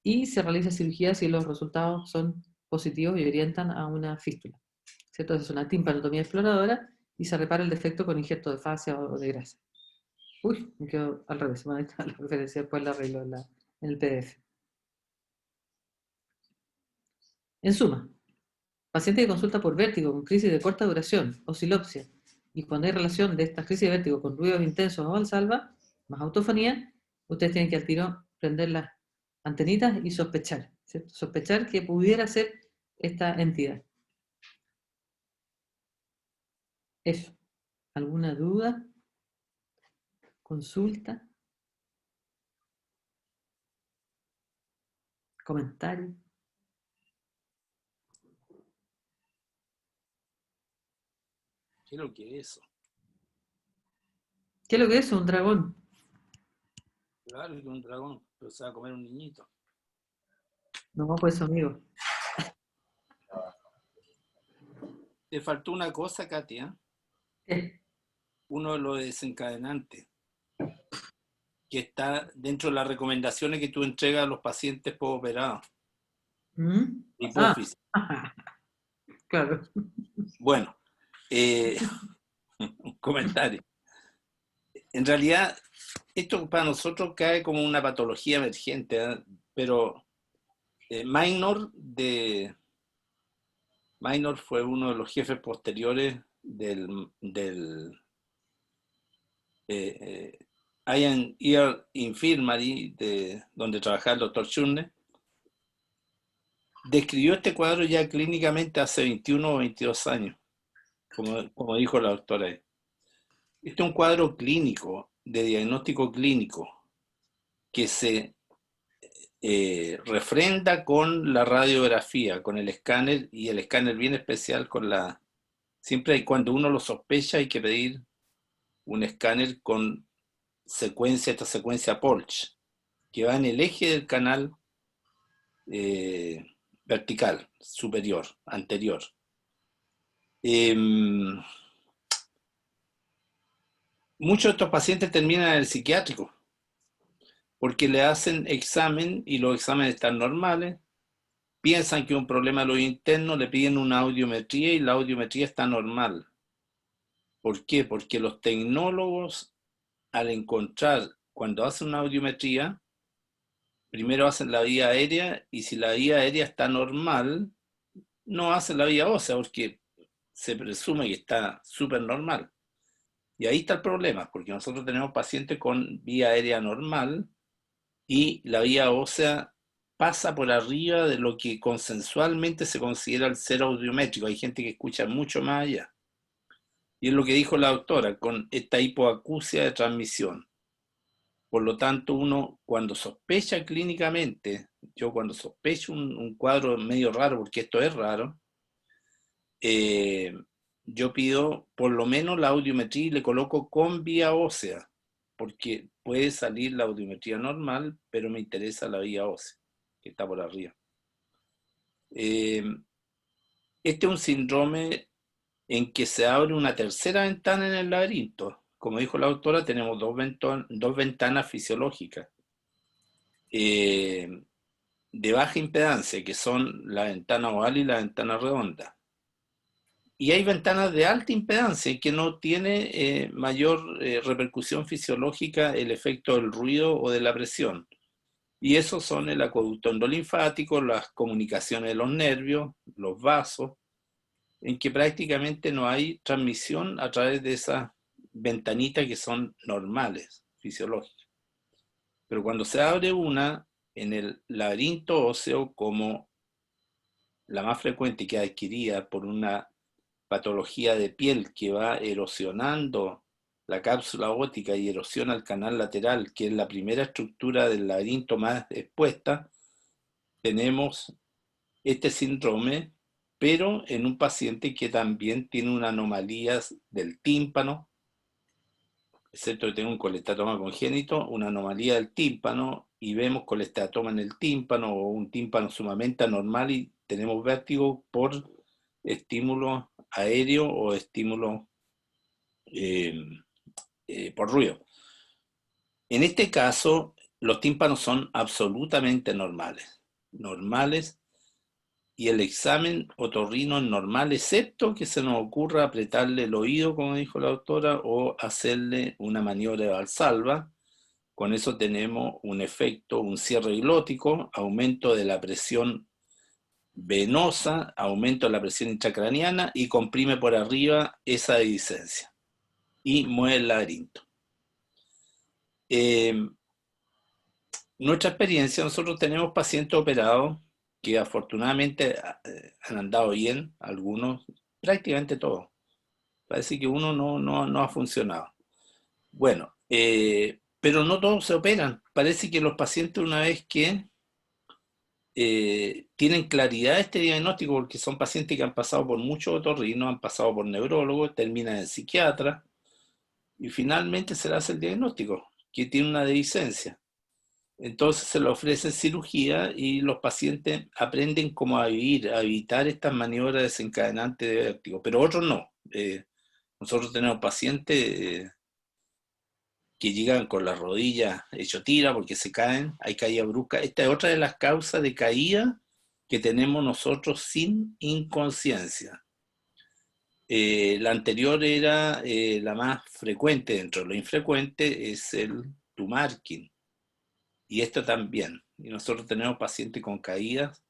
Speaker 1: y se realiza cirugía si los resultados son positivos y orientan a una fístula. ¿Cierto? Es una timpanotomía exploradora y se repara el defecto con injerto de fascia o de grasa. Uy, me quedo al revés, ahí está la referencia, después la arreglo en el PDF. En suma, paciente que consulta por vértigo con crisis de corta duración, oscilopsia, y cuando hay relación de estas crisis de vértigo con ruidos intensos o valsalva, más autofonía, ustedes tienen que al tiro prender las antenitas y sospechar, ¿cierto? Sospechar que pudiera ser esta entidad. Eso. ¿Alguna duda? ¿Consulta? ¿Comentario?
Speaker 2: ¿Qué es lo que es eso?
Speaker 1: ¿Qué es lo que es un dragón?
Speaker 2: Claro que un dragón, pero se va a comer un niñito.
Speaker 1: No, pues amigo.
Speaker 2: Te faltó una cosa, Katia.
Speaker 1: ¿Qué?
Speaker 2: Uno de los desencadenantes, que está dentro de las recomendaciones que tú entregas a los pacientes postoperados.
Speaker 1: ¿Mm?
Speaker 2: Hipófisis.
Speaker 1: Claro.
Speaker 2: Bueno, un comentario. En realidad, esto para nosotros cae como una patología emergente, ¿eh? Pero Minor fue uno de los jefes posteriores del Ian Ear Infirmary, donde trabajaba el doctor Schurner. Describió este cuadro ya clínicamente hace 21 o 22 años, como dijo la doctora. Este es un cuadro clínico, de diagnóstico clínico, que se refrenda con la radiografía, con el escáner, y el escáner bien especial siempre cuando uno lo sospecha hay que pedir un escáner con esta secuencia Polch, que va en el eje del canal vertical, superior, anterior. Muchos de estos pacientes terminan en el psiquiátrico, porque le hacen examen y los exámenes están normales, piensan que es un problema de los internos, le piden una audiometría y la audiometría está normal. ¿Por qué? Porque los tecnólogos, al encontrar, cuando hacen una audiometría, primero hacen la vía aérea y si la vía aérea está normal, no hacen la vía ósea porque se presume que está súper normal. Y ahí está el problema, porque nosotros tenemos pacientes con vía aérea normal y la vía ósea pasa por arriba de lo que consensualmente se considera el cero audiométrico. Hay gente que escucha mucho más allá. Y es lo que dijo la doctora, con esta hipoacusia de transmisión. Por lo tanto, uno cuando sospecha clínicamente, yo cuando sospecho un cuadro medio raro, porque esto es raro, yo pido por lo menos la audiometría y le coloco con vía ósea, porque puede salir la audiometría normal, pero me interesa la vía ósea, que está por arriba. Este es un síndrome en que se abre una tercera ventana en el laberinto. Como dijo la doctora, tenemos dos ventanas fisiológicas de baja impedancia, que son la ventana oval y la ventana redonda. Y hay ventanas de alta impedancia que no tiene mayor repercusión fisiológica el efecto del ruido o de la presión. Y esos son el acueducto endolinfático, las comunicaciones de los nervios, los vasos. en que prácticamente no hay transmisión a través de esas ventanitas que son normales, fisiológicas. Pero cuando se abre una en el laberinto óseo, como la más frecuente, que adquirida por una patología de piel que va erosionando la cápsula óptica y erosiona el canal lateral, que es la primera estructura del laberinto más expuesta, tenemos este síndrome, pero en un paciente que también tiene una anomalía del tímpano, excepto que tenga un colestatoma congénito, una anomalía del tímpano, y vemos colestatoma en el tímpano o un tímpano sumamente anormal y tenemos vértigo por estímulo aéreo o estímulo eh, por ruido. En este caso, los tímpanos son absolutamente normales, y el examen otorrino es normal, excepto que se nos ocurra apretarle el oído, como dijo la doctora, o hacerle una maniobra de Valsalva. Con eso tenemos un efecto, un cierre glótico, aumento de la presión venosa, aumento de la presión intracraniana y comprime por arriba esa dehiscencia y mueve el laberinto. Nuestra experiencia, nosotros tenemos pacientes operados que afortunadamente han andado bien, algunos, prácticamente todos. Parece que uno no ha funcionado. Bueno, pero no todos se operan. Parece que los pacientes, una vez que tienen claridad de este diagnóstico, porque son pacientes que han pasado por muchos otorrinos, han pasado por neurólogos, terminan en psiquiatra, y finalmente se le hace el diagnóstico, que tiene una dehiscencia. Entonces se le ofrece cirugía y los pacientes aprenden cómo a vivir, a evitar estas maniobras desencadenantes de vértigo, pero otros no. Nosotros tenemos pacientes que llegan con las rodillas hecho tira porque se caen, hay caída brusca. Esta es otra de las causas de caída que tenemos nosotros sin inconsciencia. La anterior era la más frecuente, dentro de lo infrecuente es el tumarkin, y esto también. Y nosotros tenemos pacientes con caídas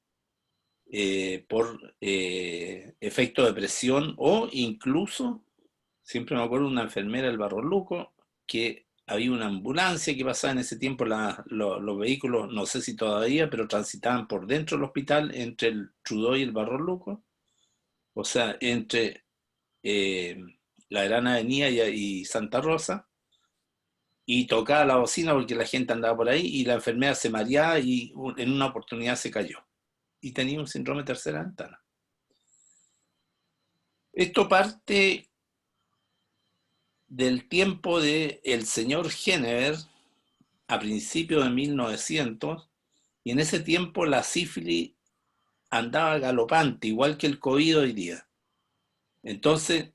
Speaker 2: por efecto de presión, o incluso, siempre me acuerdo de una enfermera del Barros Luco, que había una ambulancia que pasaba en ese tiempo, los vehículos, no sé si todavía, pero transitaban por dentro del hospital entre el Trudeau y el Barros Luco, o sea, entre la Gran Avenida y Santa Rosa, y tocaba la bocina porque la gente andaba por ahí y la enfermera se mareaba y en una oportunidad se cayó. Y tenía un síndrome de tercera ventana. Esto parte del tiempo de el señor Henneber a principios de 1900, y en ese tiempo la sífilis andaba galopante, igual que el COVID hoy día. Entonces,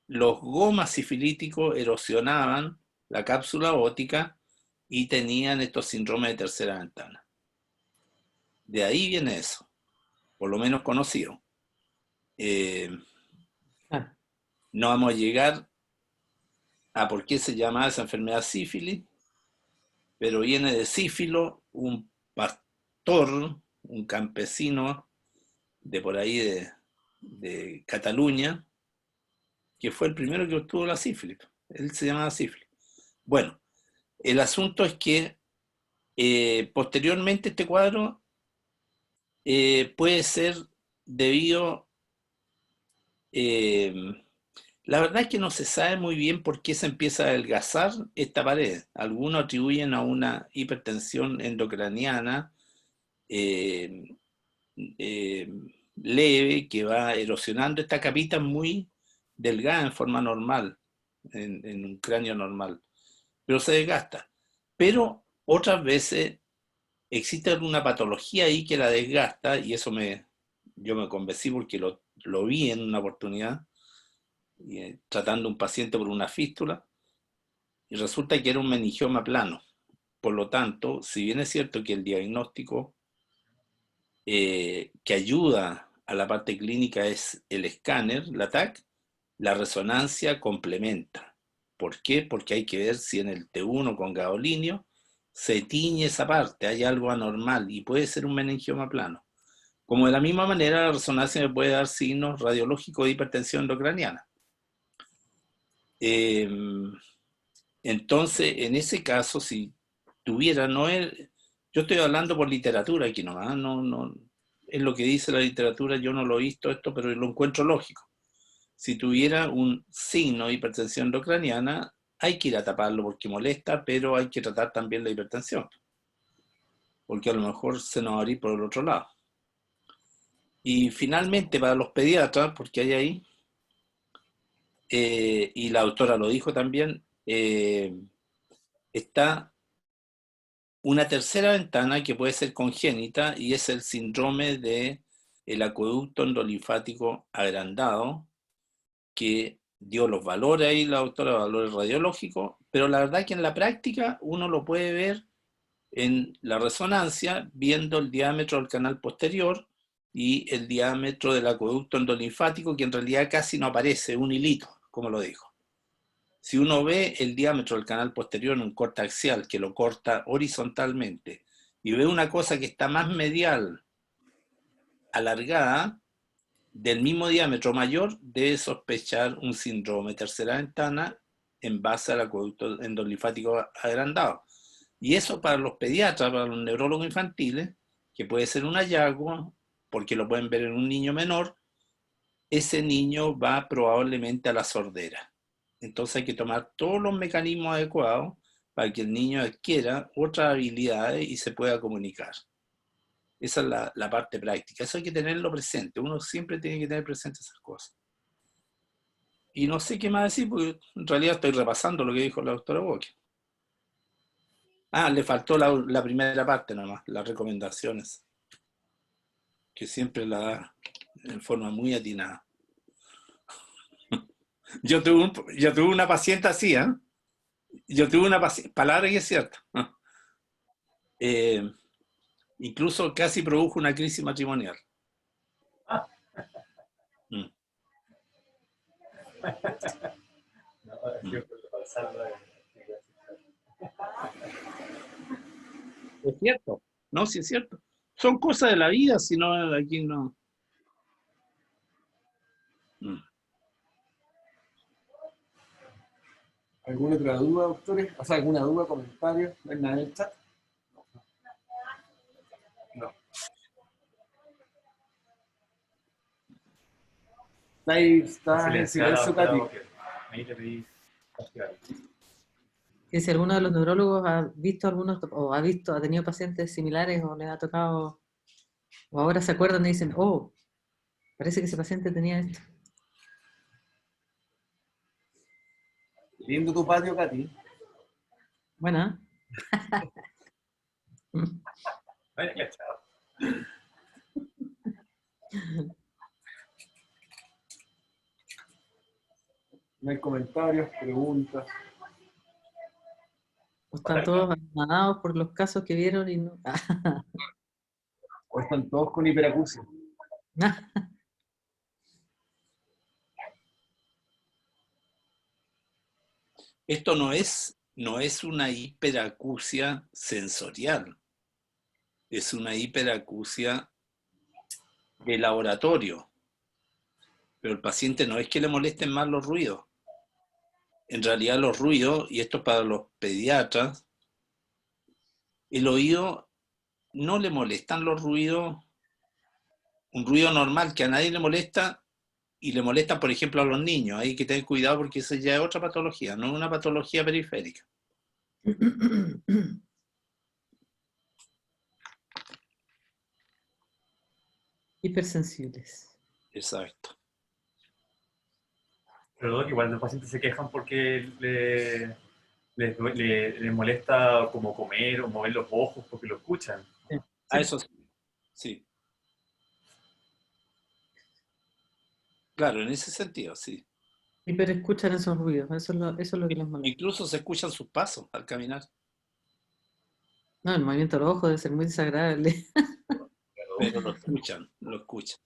Speaker 2: los gomas sifilíticos erosionaban la cápsula óptica y tenían estos síndromes de tercera ventana. De ahí viene eso, por lo menos conocido. No vamos a llegar a por qué se llama esa enfermedad sífilis, pero viene de sífilo, un pastor, un campesino de por ahí de Cataluña, que fue el primero que obtuvo la sífilis. Él se llamaba sífilis. Bueno, el asunto es que posteriormente este cuadro puede ser debido, la verdad es que no se sabe muy bien por qué se empieza a adelgazar esta pared. Algunos atribuyen a una hipertensión endocraniana eh, eh, leve que va erosionando esta capita muy delgada en forma normal, en un cráneo normal, pero se desgasta. Pero otras veces existe alguna patología ahí que la desgasta, y eso yo me convencí porque lo vi en una oportunidad, tratando a un paciente por una fístula, y resulta que era un meningioma plano. Por lo tanto, si bien es cierto que el diagnóstico que ayuda a la parte clínica es el escáner, la TAC, la resonancia complementa. ¿Por qué? Porque hay que ver si en el T1 con gadolinio se tiñe esa parte, hay algo anormal y puede ser un meningioma plano. Como de la misma manera, la resonancia me puede dar signos radiológicos de hipertensión endocraniana. Entonces, en ese caso, si tuviera, yo estoy hablando por literatura aquí nomás, no, es lo que dice la literatura, yo no lo he visto esto, pero lo encuentro lógico. Si tuviera un signo de hipertensión endocraniana, hay que ir a taparlo porque molesta, pero hay que tratar también la hipertensión, porque a lo mejor se nos va a abrir por el otro lado. Y finalmente, para los pediatras, porque hay ahí, y la doctora lo dijo también, está una tercera ventana que puede ser congénita y es el síndrome de el acueducto endolinfático agrandado, que dio los valores ahí la doctora, valores radiológicos, pero la verdad que en la práctica uno lo puede ver en la resonancia viendo el diámetro del canal posterior y el diámetro del acueducto endolinfático, que en realidad casi no aparece, un hilito, como lo dijo. Si uno ve el diámetro del canal posterior en un corte axial que lo corta horizontalmente y ve una cosa que está más medial, alargada, del mismo diámetro mayor, debe sospechar un síndrome tercera ventana en base al acueducto endolinfático agrandado. Y eso para los pediatras, para los neurólogos infantiles, que puede ser un hallazgo, porque lo pueden ver en un niño menor, ese niño va probablemente a la sordera. Entonces hay que tomar todos los mecanismos adecuados para que el niño adquiera otras habilidades y se pueda comunicar. Esa es la parte práctica. Eso hay que tenerlo presente. Uno siempre tiene que tener presente esas cosas. Y no sé qué más decir, porque en realidad estoy repasando lo que dijo la doctora Boque. Ah, le faltó la primera parte nomás, las recomendaciones, que siempre la da en forma muy atinada. Yo tuve una paciente así, ¿eh? Yo tuve una paciente, palabra que es cierta. Eh, Incluso casi produjo una crisis matrimonial. Mm,
Speaker 3: No,
Speaker 2: mm.
Speaker 3: siempre pasando
Speaker 2: Es cierto, no, sí es cierto. Son cosas de la vida, si no, aquí no. Mm.
Speaker 3: ¿Alguna otra duda, doctores? O sea, ¿alguna duda, comentario? ¿No hay nada en el chat? No. Está en silencio, Katy. Ahí le pedí castigar.
Speaker 1: Que si alguno de los neurólogos ha visto algunos, o ha tenido pacientes similares, o les ha tocado, o ahora se acuerdan y dicen, oh, parece que ese paciente tenía esto.
Speaker 3: Lindo tu patio, Katy.
Speaker 1: Buena.
Speaker 3: Vaya, ya, chao. No hay comentarios, preguntas.
Speaker 1: O están todos animados por los casos que vieron y no.
Speaker 3: O están todos con hiperacusia.
Speaker 2: Esto no es una hiperacusia sensorial, es una hiperacusia de laboratorio. Pero el paciente no es que le molesten más los ruidos. En realidad los ruidos, y esto es para los pediatras, el oído no le molestan los ruidos, un ruido normal que a nadie le molesta y le molesta, por ejemplo, a los niños. Hay que tener cuidado porque esa ya es otra patología, no es una patología periférica.
Speaker 1: Hipersensibles.
Speaker 2: Exacto.
Speaker 3: Pero igual los pacientes se quejan porque le molesta como comer o mover los ojos porque lo escuchan.
Speaker 1: Sí.
Speaker 2: Ah, eso sí. Sí. Claro, en ese sentido, sí.
Speaker 1: Hiperescuchan esos ruidos, eso es lo que les molesta.
Speaker 2: Incluso se escuchan sus pasos al caminar,
Speaker 1: No, el movimiento de los ojos debe ser muy desagradable.
Speaker 2: pero lo escuchan, lo escuchan.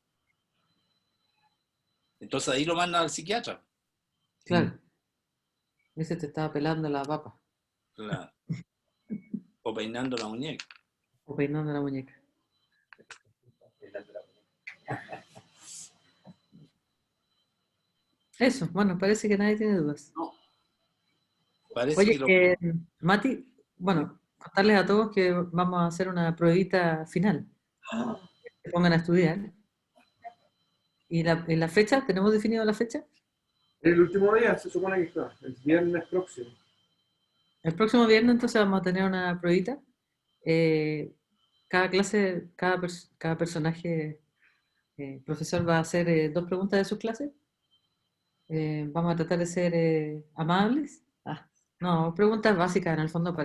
Speaker 2: Entonces ahí lo mandan al psiquiatra.
Speaker 1: Claro. Ese te estaba pelando la papa
Speaker 2: Claro. O peinando la muñeca.
Speaker 1: o peinando la muñeca. Eso, bueno, parece que nadie tiene dudas.
Speaker 2: Parece
Speaker 1: Oye,
Speaker 2: que lo...
Speaker 1: Mati, bueno, contarles a todos que vamos a hacer una pruebita final. Que se pongan a estudiar. ¿Y la fecha? ¿Tenemos definido la fecha?
Speaker 3: El último día se supone que está, el viernes próximo.
Speaker 1: El próximo viernes entonces vamos a tener una pruebita. Cada clase, cada personaje, profesor va a hacer 2 preguntas de sus clases. Vamos a tratar de ser amables. No, preguntas básicas en el fondo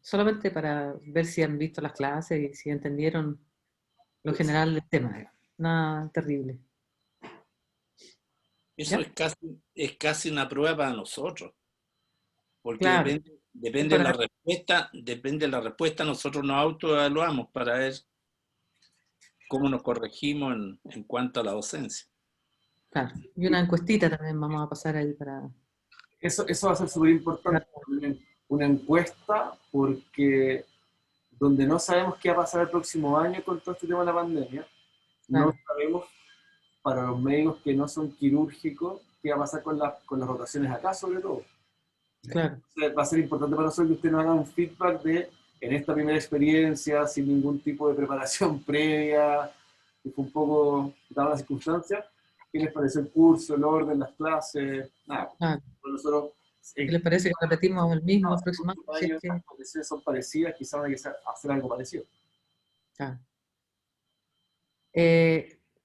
Speaker 1: solamente para ver si han visto las clases y si entendieron lo general del tema. Nada terrible.
Speaker 2: Eso
Speaker 1: ¿Ya?
Speaker 2: es casi una prueba para nosotros, porque
Speaker 1: Claro.
Speaker 2: depende de
Speaker 1: Para,
Speaker 2: la respuesta, nosotros nos autoevaluamos para ver cómo nos corregimos en cuanto a la docencia.
Speaker 1: claro. Y una encuestita también vamos a pasar ahí para...
Speaker 3: Eso va a ser súper importante, una encuesta, porque donde no sabemos qué va a pasar el próximo año con todo este tema de la pandemia, no
Speaker 1: Claro.
Speaker 3: sabemos para los médicos que no son quirúrgicos qué va a pasar con las rotaciones acá, sobre todo.
Speaker 1: Claro.
Speaker 3: Va a ser importante para nosotros que usted nos haga un feedback de, en esta primera experiencia, sin ningún tipo de preparación previa, que fue un poco, dadas las circunstancias, ¿qué les pareció el curso, el orden, las clases? Nada,
Speaker 1: Ah,
Speaker 3: para nosotros,
Speaker 1: ¿qué les parece que repetimos el mismo el próximo año? Si es
Speaker 3: años,
Speaker 1: que...
Speaker 3: las condiciones son parecidas, quizás hay que hacer algo parecido.
Speaker 1: Ah.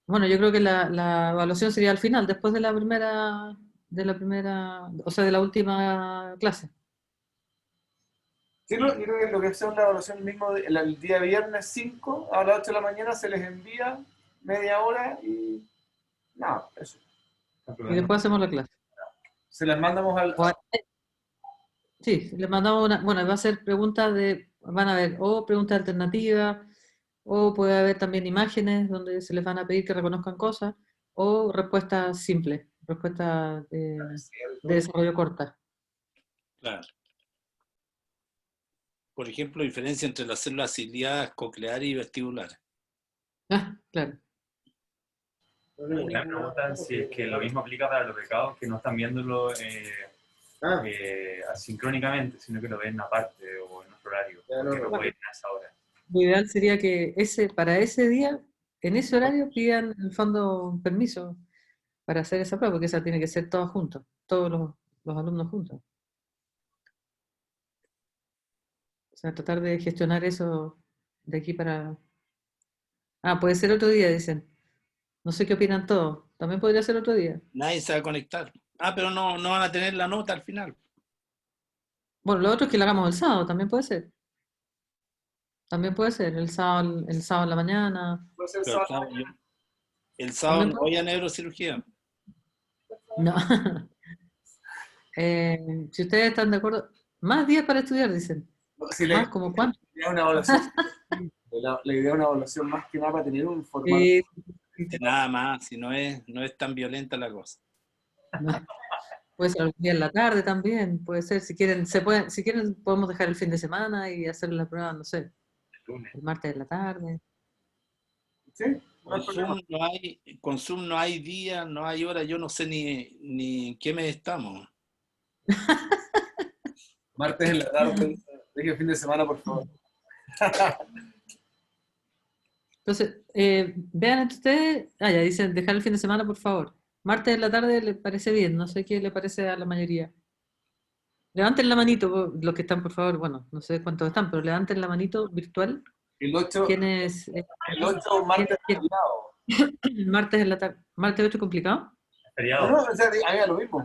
Speaker 1: Bueno, yo creo que la evaluación sería al final, después de la primera, o sea, de la última clase.
Speaker 3: Sí, yo creo que lo que hacemos la evaluación el día viernes 5 a las 8 de la mañana se les envía media hora y nada, eso.
Speaker 1: Y después hacemos la clase.
Speaker 3: Se las mandamos
Speaker 1: O a- sí, les mandamos bueno, va a ser van a haber o preguntas alternativas, o puede haber también imágenes donde se les van a pedir que reconozcan cosas, o respuestas simples, respuestas de desarrollo corta.
Speaker 2: Claro. Por ejemplo, diferencia entre las células ciliadas, cocleares y vestibulares.
Speaker 1: Claro.
Speaker 4: Me preguntan si es que lo mismo aplica para los becados que no están viéndolo asincrónicamente, sino que lo ven aparte o en otro horario, porque no pueden a esa hora.
Speaker 1: Lo ideal sería que para ese día, en ese horario, pidan en el fondo un permiso para hacer esa prueba, porque esa tiene que ser todos juntos, todos los alumnos juntos. O sea, tratar de gestionar eso de aquí para... puede ser otro día, dicen. No sé qué opinan todos. También podría ser otro día.
Speaker 2: Nadie se va a conectar. Pero no van a tener la nota al final.
Speaker 1: Bueno, lo otro es que lo hagamos el sábado, también puede ser. También puede ser, el sábado en la mañana.
Speaker 3: Puede ser
Speaker 2: Pero
Speaker 3: sábado.
Speaker 2: el sábado
Speaker 1: ¿También
Speaker 2: no
Speaker 1: puede?
Speaker 2: voy a neurocirugía.
Speaker 1: No. Si ustedes están de acuerdo, más días para estudiar, dicen.
Speaker 3: Si
Speaker 1: ¿Más como cuánto?
Speaker 3: la idea es una evaluación, la idea es una evaluación más que nada para tener un formato.
Speaker 2: Nada más, si no es tan violenta la cosa.
Speaker 1: No. Puede ser algún día en la tarde también, puede ser, si quieren, si quieren podemos dejar el fin de semana y hacer la prueba, no sé, el martes en la tarde.
Speaker 3: ¿Sí?
Speaker 2: Con Zoom no hay día, no hay hora, yo no sé ni en qué mes estamos.
Speaker 3: Martes en la tarde, deje el fin de semana, por favor.
Speaker 1: Entonces, vean ustedes, ya dicen, dejar el fin de semana, por favor. Martes en la tarde les parece bien, no sé qué le parece a la mayoría. Levanten la manito, los que están, por favor, bueno, no sé cuántos están, pero levanten la manito virtual.
Speaker 3: El 8,
Speaker 1: ¿Quiénes?
Speaker 3: el 8 martes feriado.
Speaker 1: Martes en la tarde. ¿Martes 8 complicado?
Speaker 4: Feriado.
Speaker 3: No, o sea, a mí da lo mismo.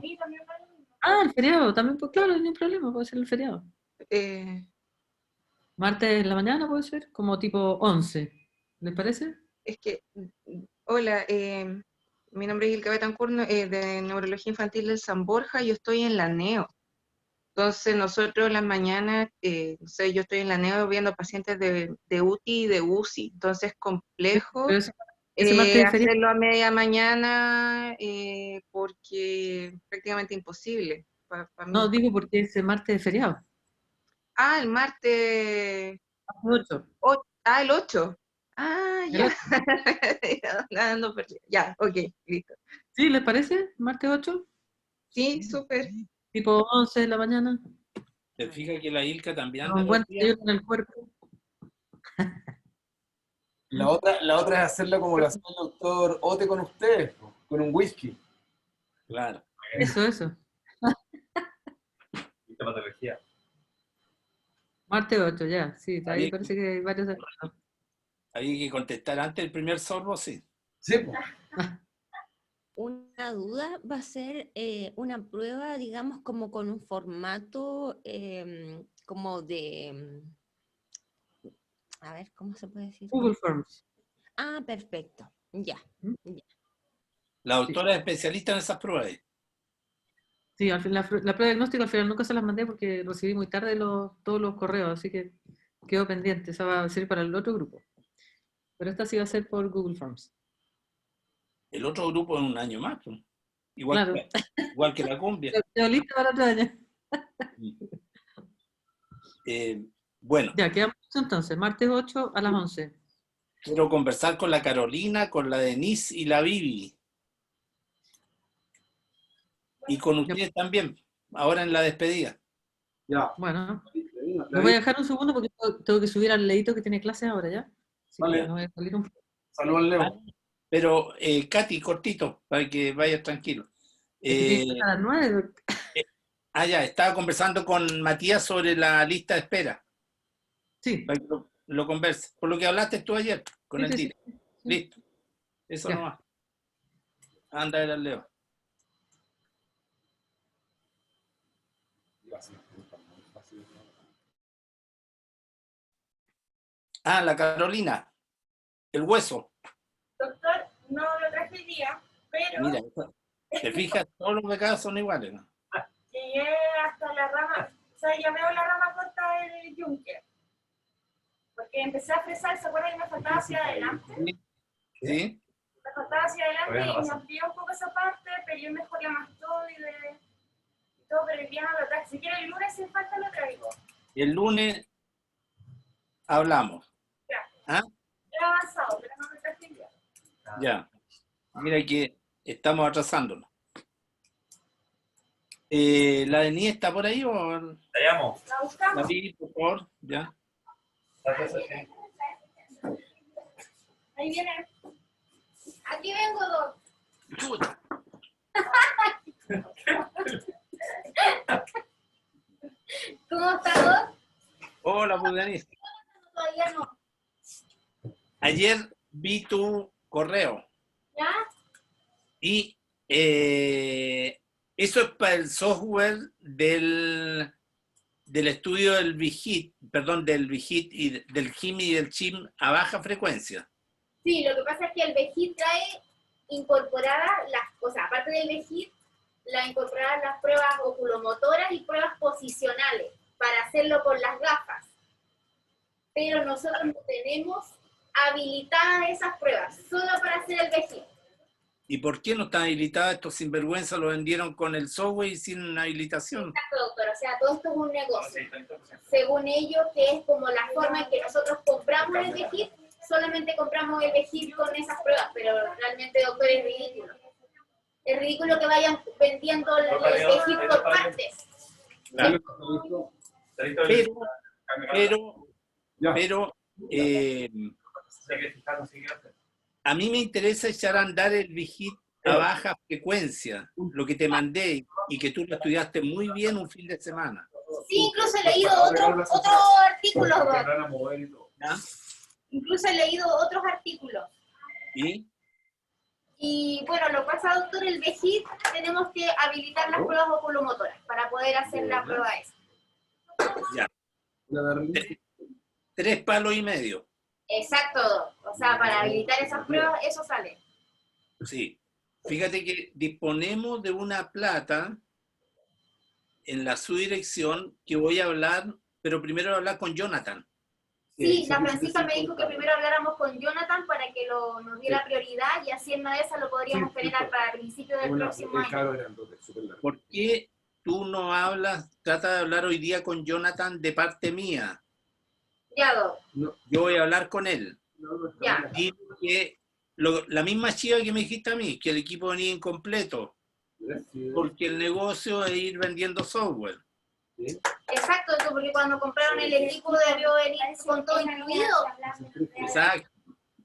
Speaker 1: El feriado, también, pues claro, no hay problema, puede ser el feriado. Martes en la mañana puede ser, como tipo 11. ¿Les parece?
Speaker 5: Es que, hola, mi nombre es Ilka Betancourt, de Neurología Infantil del San Borja, yo estoy en la NEO. Entonces, nosotros en las mañanas, no sé, yo estoy en la NEO viendo pacientes de UTI y de UCI, entonces es complejo
Speaker 1: Pero ese martes es feriado.
Speaker 5: hacerlo a media mañana porque es prácticamente imposible para mí.
Speaker 1: No, digo porque ese martes es feriado.
Speaker 5: El martes...
Speaker 1: 8.
Speaker 5: El 8. Ah, ya. Ando perdida. Ya, ok, listo.
Speaker 1: ¿Sí? ¿Les parece? ¿Martes 8?
Speaker 5: Sí, súper.
Speaker 1: Tipo 11 de la mañana.
Speaker 2: ¿Te fijas que la Ilka también anda
Speaker 1: Con un buen
Speaker 2: los días?
Speaker 1: desayuno en el cuerpo.
Speaker 3: La otra es hacerla como lo hacía el doctor Ote con ustedes, po, con un whisky.
Speaker 2: Claro.
Speaker 1: Eso.
Speaker 4: Patología.
Speaker 1: Martes 8, ya. Sí, ahí
Speaker 2: Había
Speaker 1: parece que hay varios de acuerdo.
Speaker 2: Había que contestar antes del primer sorbo, sí.
Speaker 3: Sí, po.
Speaker 6: Una duda va a ser una prueba, digamos, como con un formato como de, a ver, ¿cómo se puede decir?
Speaker 1: Google Forms.
Speaker 6: Ah, perfecto, ya.
Speaker 2: La doctora es especialista en esas pruebas.
Speaker 1: Sí, al fin, la prueba de diagnóstico al final nunca se las mandé porque recibí muy tarde todos los correos, así que quedó pendiente. Esa va a ser para el otro grupo. Pero esta sí va a ser por Google Forms.
Speaker 2: El otro grupo en un año más, pues.
Speaker 1: Claro.
Speaker 2: Igual que la cumbia.
Speaker 1: Quedó lista para otro año.
Speaker 2: Bueno,
Speaker 1: Ya, quedamos entonces, martes 8 a las 11.
Speaker 2: quiero conversar con la Carolina, con la Denise y la Vivi. Y con ustedes también, ahora en la despedida.
Speaker 3: Ya.
Speaker 1: Bueno, me voy a dejar un segundo porque tengo que subir al Leito que tiene clase ahora, ¿ya? Así
Speaker 3: Vale.
Speaker 1: que me voy a salir un poco.
Speaker 3: Saludos al Leo.
Speaker 2: Pero, Katy, cortito, para que vayas tranquilo.
Speaker 1: Es que tiene clase a las 9.
Speaker 2: Ya, estaba conversando con Matías sobre la lista de espera.
Speaker 1: Sí.
Speaker 2: Para que lo converse. Por lo que hablaste tú ayer con el
Speaker 1: Sí.
Speaker 2: DIR. Listo. Eso
Speaker 1: Ya.
Speaker 2: nomás. Anda a ver al Leo. La Carolina. El hueso.
Speaker 7: Doctor, no lo traje hoy día, pero
Speaker 2: Mira, te fijas, todos los becados son iguales, ¿no?
Speaker 7: llegué hasta la rama, o sea, ya veo la rama corta del yunque. Porque empecé a fresar, ¿se acuerdan que me faltaba hacia adelante?
Speaker 2: Sí.
Speaker 7: Me faltaba hacia adelante y me amplié un poco esa parte, peleé mejor la mastoide y todo, pero el día no lo traje. Si quiere el lunes sin falta lo traigo.
Speaker 2: El lunes hablamos.
Speaker 7: Ya.
Speaker 2: ¿Ah?
Speaker 7: He avanzado, pero no me traje el día.
Speaker 2: Ya. Mira que estamos atrasándonos. ¿La Denise está por ahí o
Speaker 4: La llamo.
Speaker 7: ¿La buscamos?
Speaker 2: la vi, por favor? Ya.
Speaker 7: Ahí viene. Aquí vengo, Doc.
Speaker 2: Chuta.
Speaker 7: ¿Cómo está, Doc?
Speaker 2: Hola, pues, Denise.
Speaker 7: Todavía no.
Speaker 2: Ayer vi tu correo
Speaker 7: ¿Ya?
Speaker 2: y eso es para el software del estudio del VIGIT, perdón, del VIGIT y del GIM y del CHIM a baja frecuencia.
Speaker 7: Sí, lo que pasa es que el VEGIT trae incorporadas las cosas, aparte del VEGIT, incorporadas las pruebas oculomotoras y pruebas posicionales para hacerlo con las gafas. Pero nosotros no tenemos habilitadas esas pruebas, solo para hacer el VEGIT.
Speaker 2: ¿Y por qué no están habilitadas? Estos sinvergüenza lo vendieron con el software y sin habilitación.
Speaker 7: Exacto, doctor, o sea, todo esto es un negocio. Según ellos, que es como la forma en que nosotros compramos el VEGIT, solamente compramos el VEGIT con esas pruebas, pero realmente, doctor, es ridículo. Es ridículo que vayan vendiendo el VEGIT por partes.
Speaker 2: Claro. Pero a mí me interesa echar a andar el VIGIT a baja frecuencia, lo que te mandé y que tú lo estudiaste muy bien un fin de semana.
Speaker 7: Sí, incluso he leído otros artículos, Doc.
Speaker 2: ¿Ya?
Speaker 7: Incluso he leído otros artículos.
Speaker 2: ¿Y?
Speaker 7: Y bueno, lo que pasa, doctor, el VEGIT tenemos que habilitar las pruebas oculomotoras para poder hacer la prueba esa.
Speaker 2: Ya. 3 palos y medio.
Speaker 7: Exacto, Doc. O sea, para habilitar esas pruebas, eso sale.
Speaker 2: Sí. Fíjate que disponemos de una plata en la subdirección que voy a hablar, pero primero voy a hablar con Jonathan.
Speaker 7: Sí, la Francisca me dijo que primero habláramos con Jonathan para que nos diera prioridad y así en una de esas lo podríamos generar para el principio del próximo año.
Speaker 2: ¿Por qué tú no hablas, trata de hablar hoy día con Jonathan de parte mía?
Speaker 7: Ya, Doc.
Speaker 2: Yo voy a hablar con él
Speaker 7: Ya.
Speaker 2: Dile que la misma chiva que me dijiste a mí, que el equipo venía incompleto, porque el negocio es ir vendiendo software.
Speaker 7: Exacto, eso, porque cuando compraron el equipo debió venir con todo incluido.
Speaker 2: Exacto,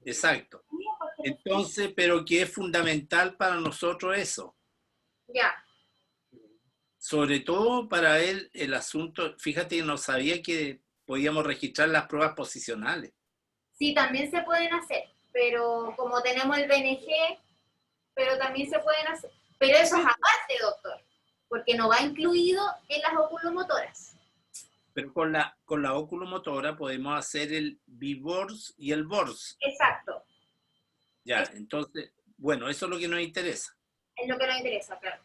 Speaker 2: exacto. Entonces, pero que es fundamental para nosotros eso.
Speaker 7: Ya.
Speaker 2: Sobre todo para él el asunto, fíjate que no sabía que podíamos registrar las pruebas posicionales.
Speaker 7: Sí, también se pueden hacer, pero como tenemos el BNG, pero también se pueden hacer. Pero eso es aparte, doctor, porque no va incluido en las oculomotoras.
Speaker 2: Pero con la oculomotora podemos hacer el BIVORS y el VORS.
Speaker 7: Exacto,
Speaker 2: Ya, entonces, bueno, eso es lo que nos interesa.
Speaker 7: es lo que nos interesa, claro.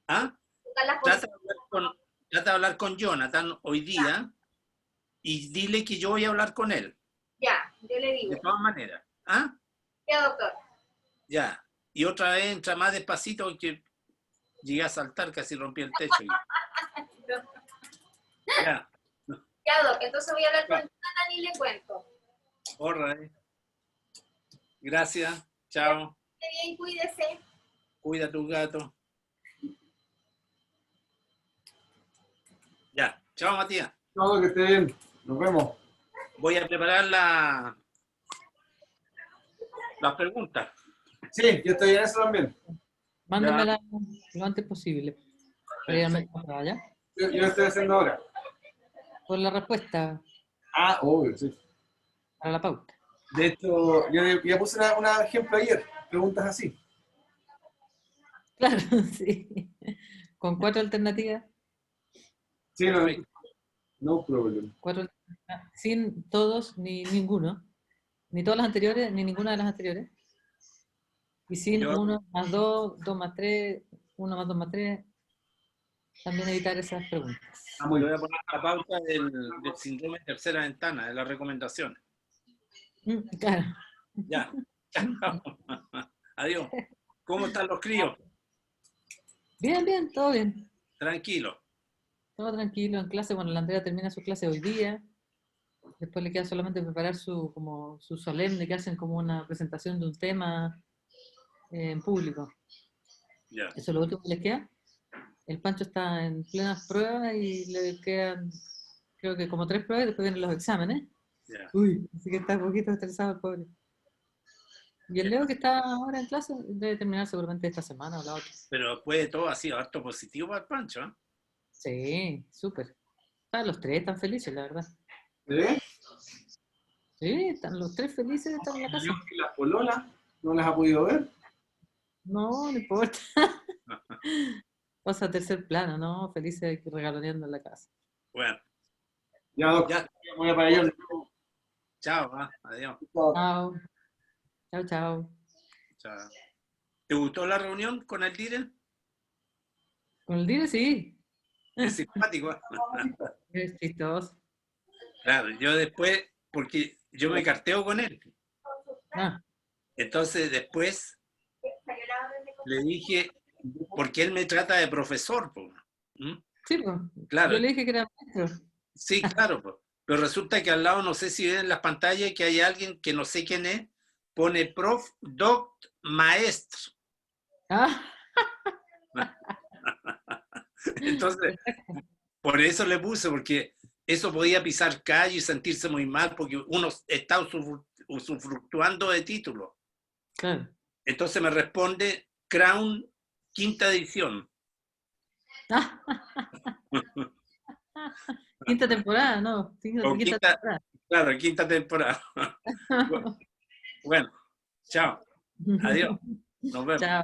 Speaker 2: ¿Ah?
Speaker 7: Buscar las
Speaker 2: Trata de hablar con Jonathan hoy día y dile que yo voy a hablar con él.
Speaker 7: Ya, yo le digo.
Speaker 2: De todas maneras. ¿Ah?
Speaker 7: Ya, doctor.
Speaker 2: Ya. Y otra vez entra más despacito porque llegué a saltar, casi rompí el techo. Ya.
Speaker 7: Ya, doc, entonces voy a hablar con Jonathan y le cuento.
Speaker 2: All right. Gracias. Chao.
Speaker 7: Esté bien, cuídese.
Speaker 2: Cuida a tus gatos. Ya. Chao, Matías.
Speaker 3: No, que esté bien. Nos vemos.
Speaker 2: Voy a preparar las preguntas.
Speaker 3: Sí, yo estoy en eso también.
Speaker 1: Mándamela lo antes posible. Para ir al mercado, ¿ya?
Speaker 3: Yo lo estoy haciendo ahora.
Speaker 1: Por la respuesta
Speaker 3: Ah, obvio, sí.
Speaker 1: para la pauta.
Speaker 3: De hecho, yo ya puse un ejemplo ayer. Preguntas así.
Speaker 1: Claro, sí. Con 4 alternativas.
Speaker 3: Sí, no, no problem.
Speaker 1: 4 alternativas. Sin todos ni ninguno. Ni todas las anteriores, ni ninguna de las anteriores. Y sin 1 más 2, 2 más 3, 1 más 2 más 3. También evitar esas preguntas.
Speaker 3: Muy
Speaker 2: Voy
Speaker 3: bien.
Speaker 2: a poner la pauta del síndrome de tercera ventana, de las recomendaciones.
Speaker 1: Claro.
Speaker 2: Ya. Adiós. ¿Cómo están los críos?
Speaker 1: Bien, bien, todo bien.
Speaker 2: Tranquilo.
Speaker 1: Todo tranquilo en clase. Bueno, la Andrea termina su clase hoy día. Después le queda solamente preparar su solemne, que hacen como una presentación de un tema en público.
Speaker 2: Ya.
Speaker 1: Eso es lo último que les queda. El Pancho está en plenas pruebas y le quedan, creo que como 3 pruebas y después vienen los exámenes.
Speaker 2: Ya.
Speaker 1: Uy, así que está un poquito estresado el pobre. Y el Leo, que está ahora en clase, debe terminar seguramente esta semana o la otra.
Speaker 2: Pero después de todo ha sido harto positivo para el Pancho, ¿eh?
Speaker 1: Sí, súper. Los 3 están felices, la verdad.
Speaker 3: ¿Eh?
Speaker 1: Sí, están los 3 felices de estar en la casa.
Speaker 3: ¿Y las pololas? ¿No las ha podido ver?
Speaker 1: No, no importa. Pasa a tercer plano, ¿no? Felices regaloneando en la casa.
Speaker 2: Bueno.
Speaker 3: Ya, doctor.
Speaker 2: Ya.
Speaker 3: Voy a para allá.
Speaker 2: Chao. Adiós.
Speaker 1: Chao. Chao, chao.
Speaker 2: Chao. ¿Te gustó la reunión con el líder?
Speaker 1: Con el Dire sí.
Speaker 2: Es simpático.
Speaker 1: Es chistoso.
Speaker 2: Claro, yo después, porque yo me carteo con él.
Speaker 1: Ah,
Speaker 2: Entonces después le dije, porque él me trata de profesor. Po. ¿Mm?
Speaker 1: sí, pues.
Speaker 2: Claro.
Speaker 1: Yo le dije que era maestro.
Speaker 2: Sí, claro. Po. Pero resulta que al lado, no sé si ven en las pantallas que hay alguien que no sé quién es, pone prof, doc, maestro.
Speaker 1: Ah,
Speaker 2: Entonces, por eso le puse, porque eso podía pisar callo y sentirse muy mal, porque uno está usufructuando de título.
Speaker 1: claro.
Speaker 2: Entonces me responde Crown, 5ª edición.
Speaker 1: Quinta temporada, ¿no?
Speaker 2: O
Speaker 1: Quinta temporada.
Speaker 2: Claro, 5ª temporada. Bueno, chao. Adiós. Nos vemos.
Speaker 1: Chao.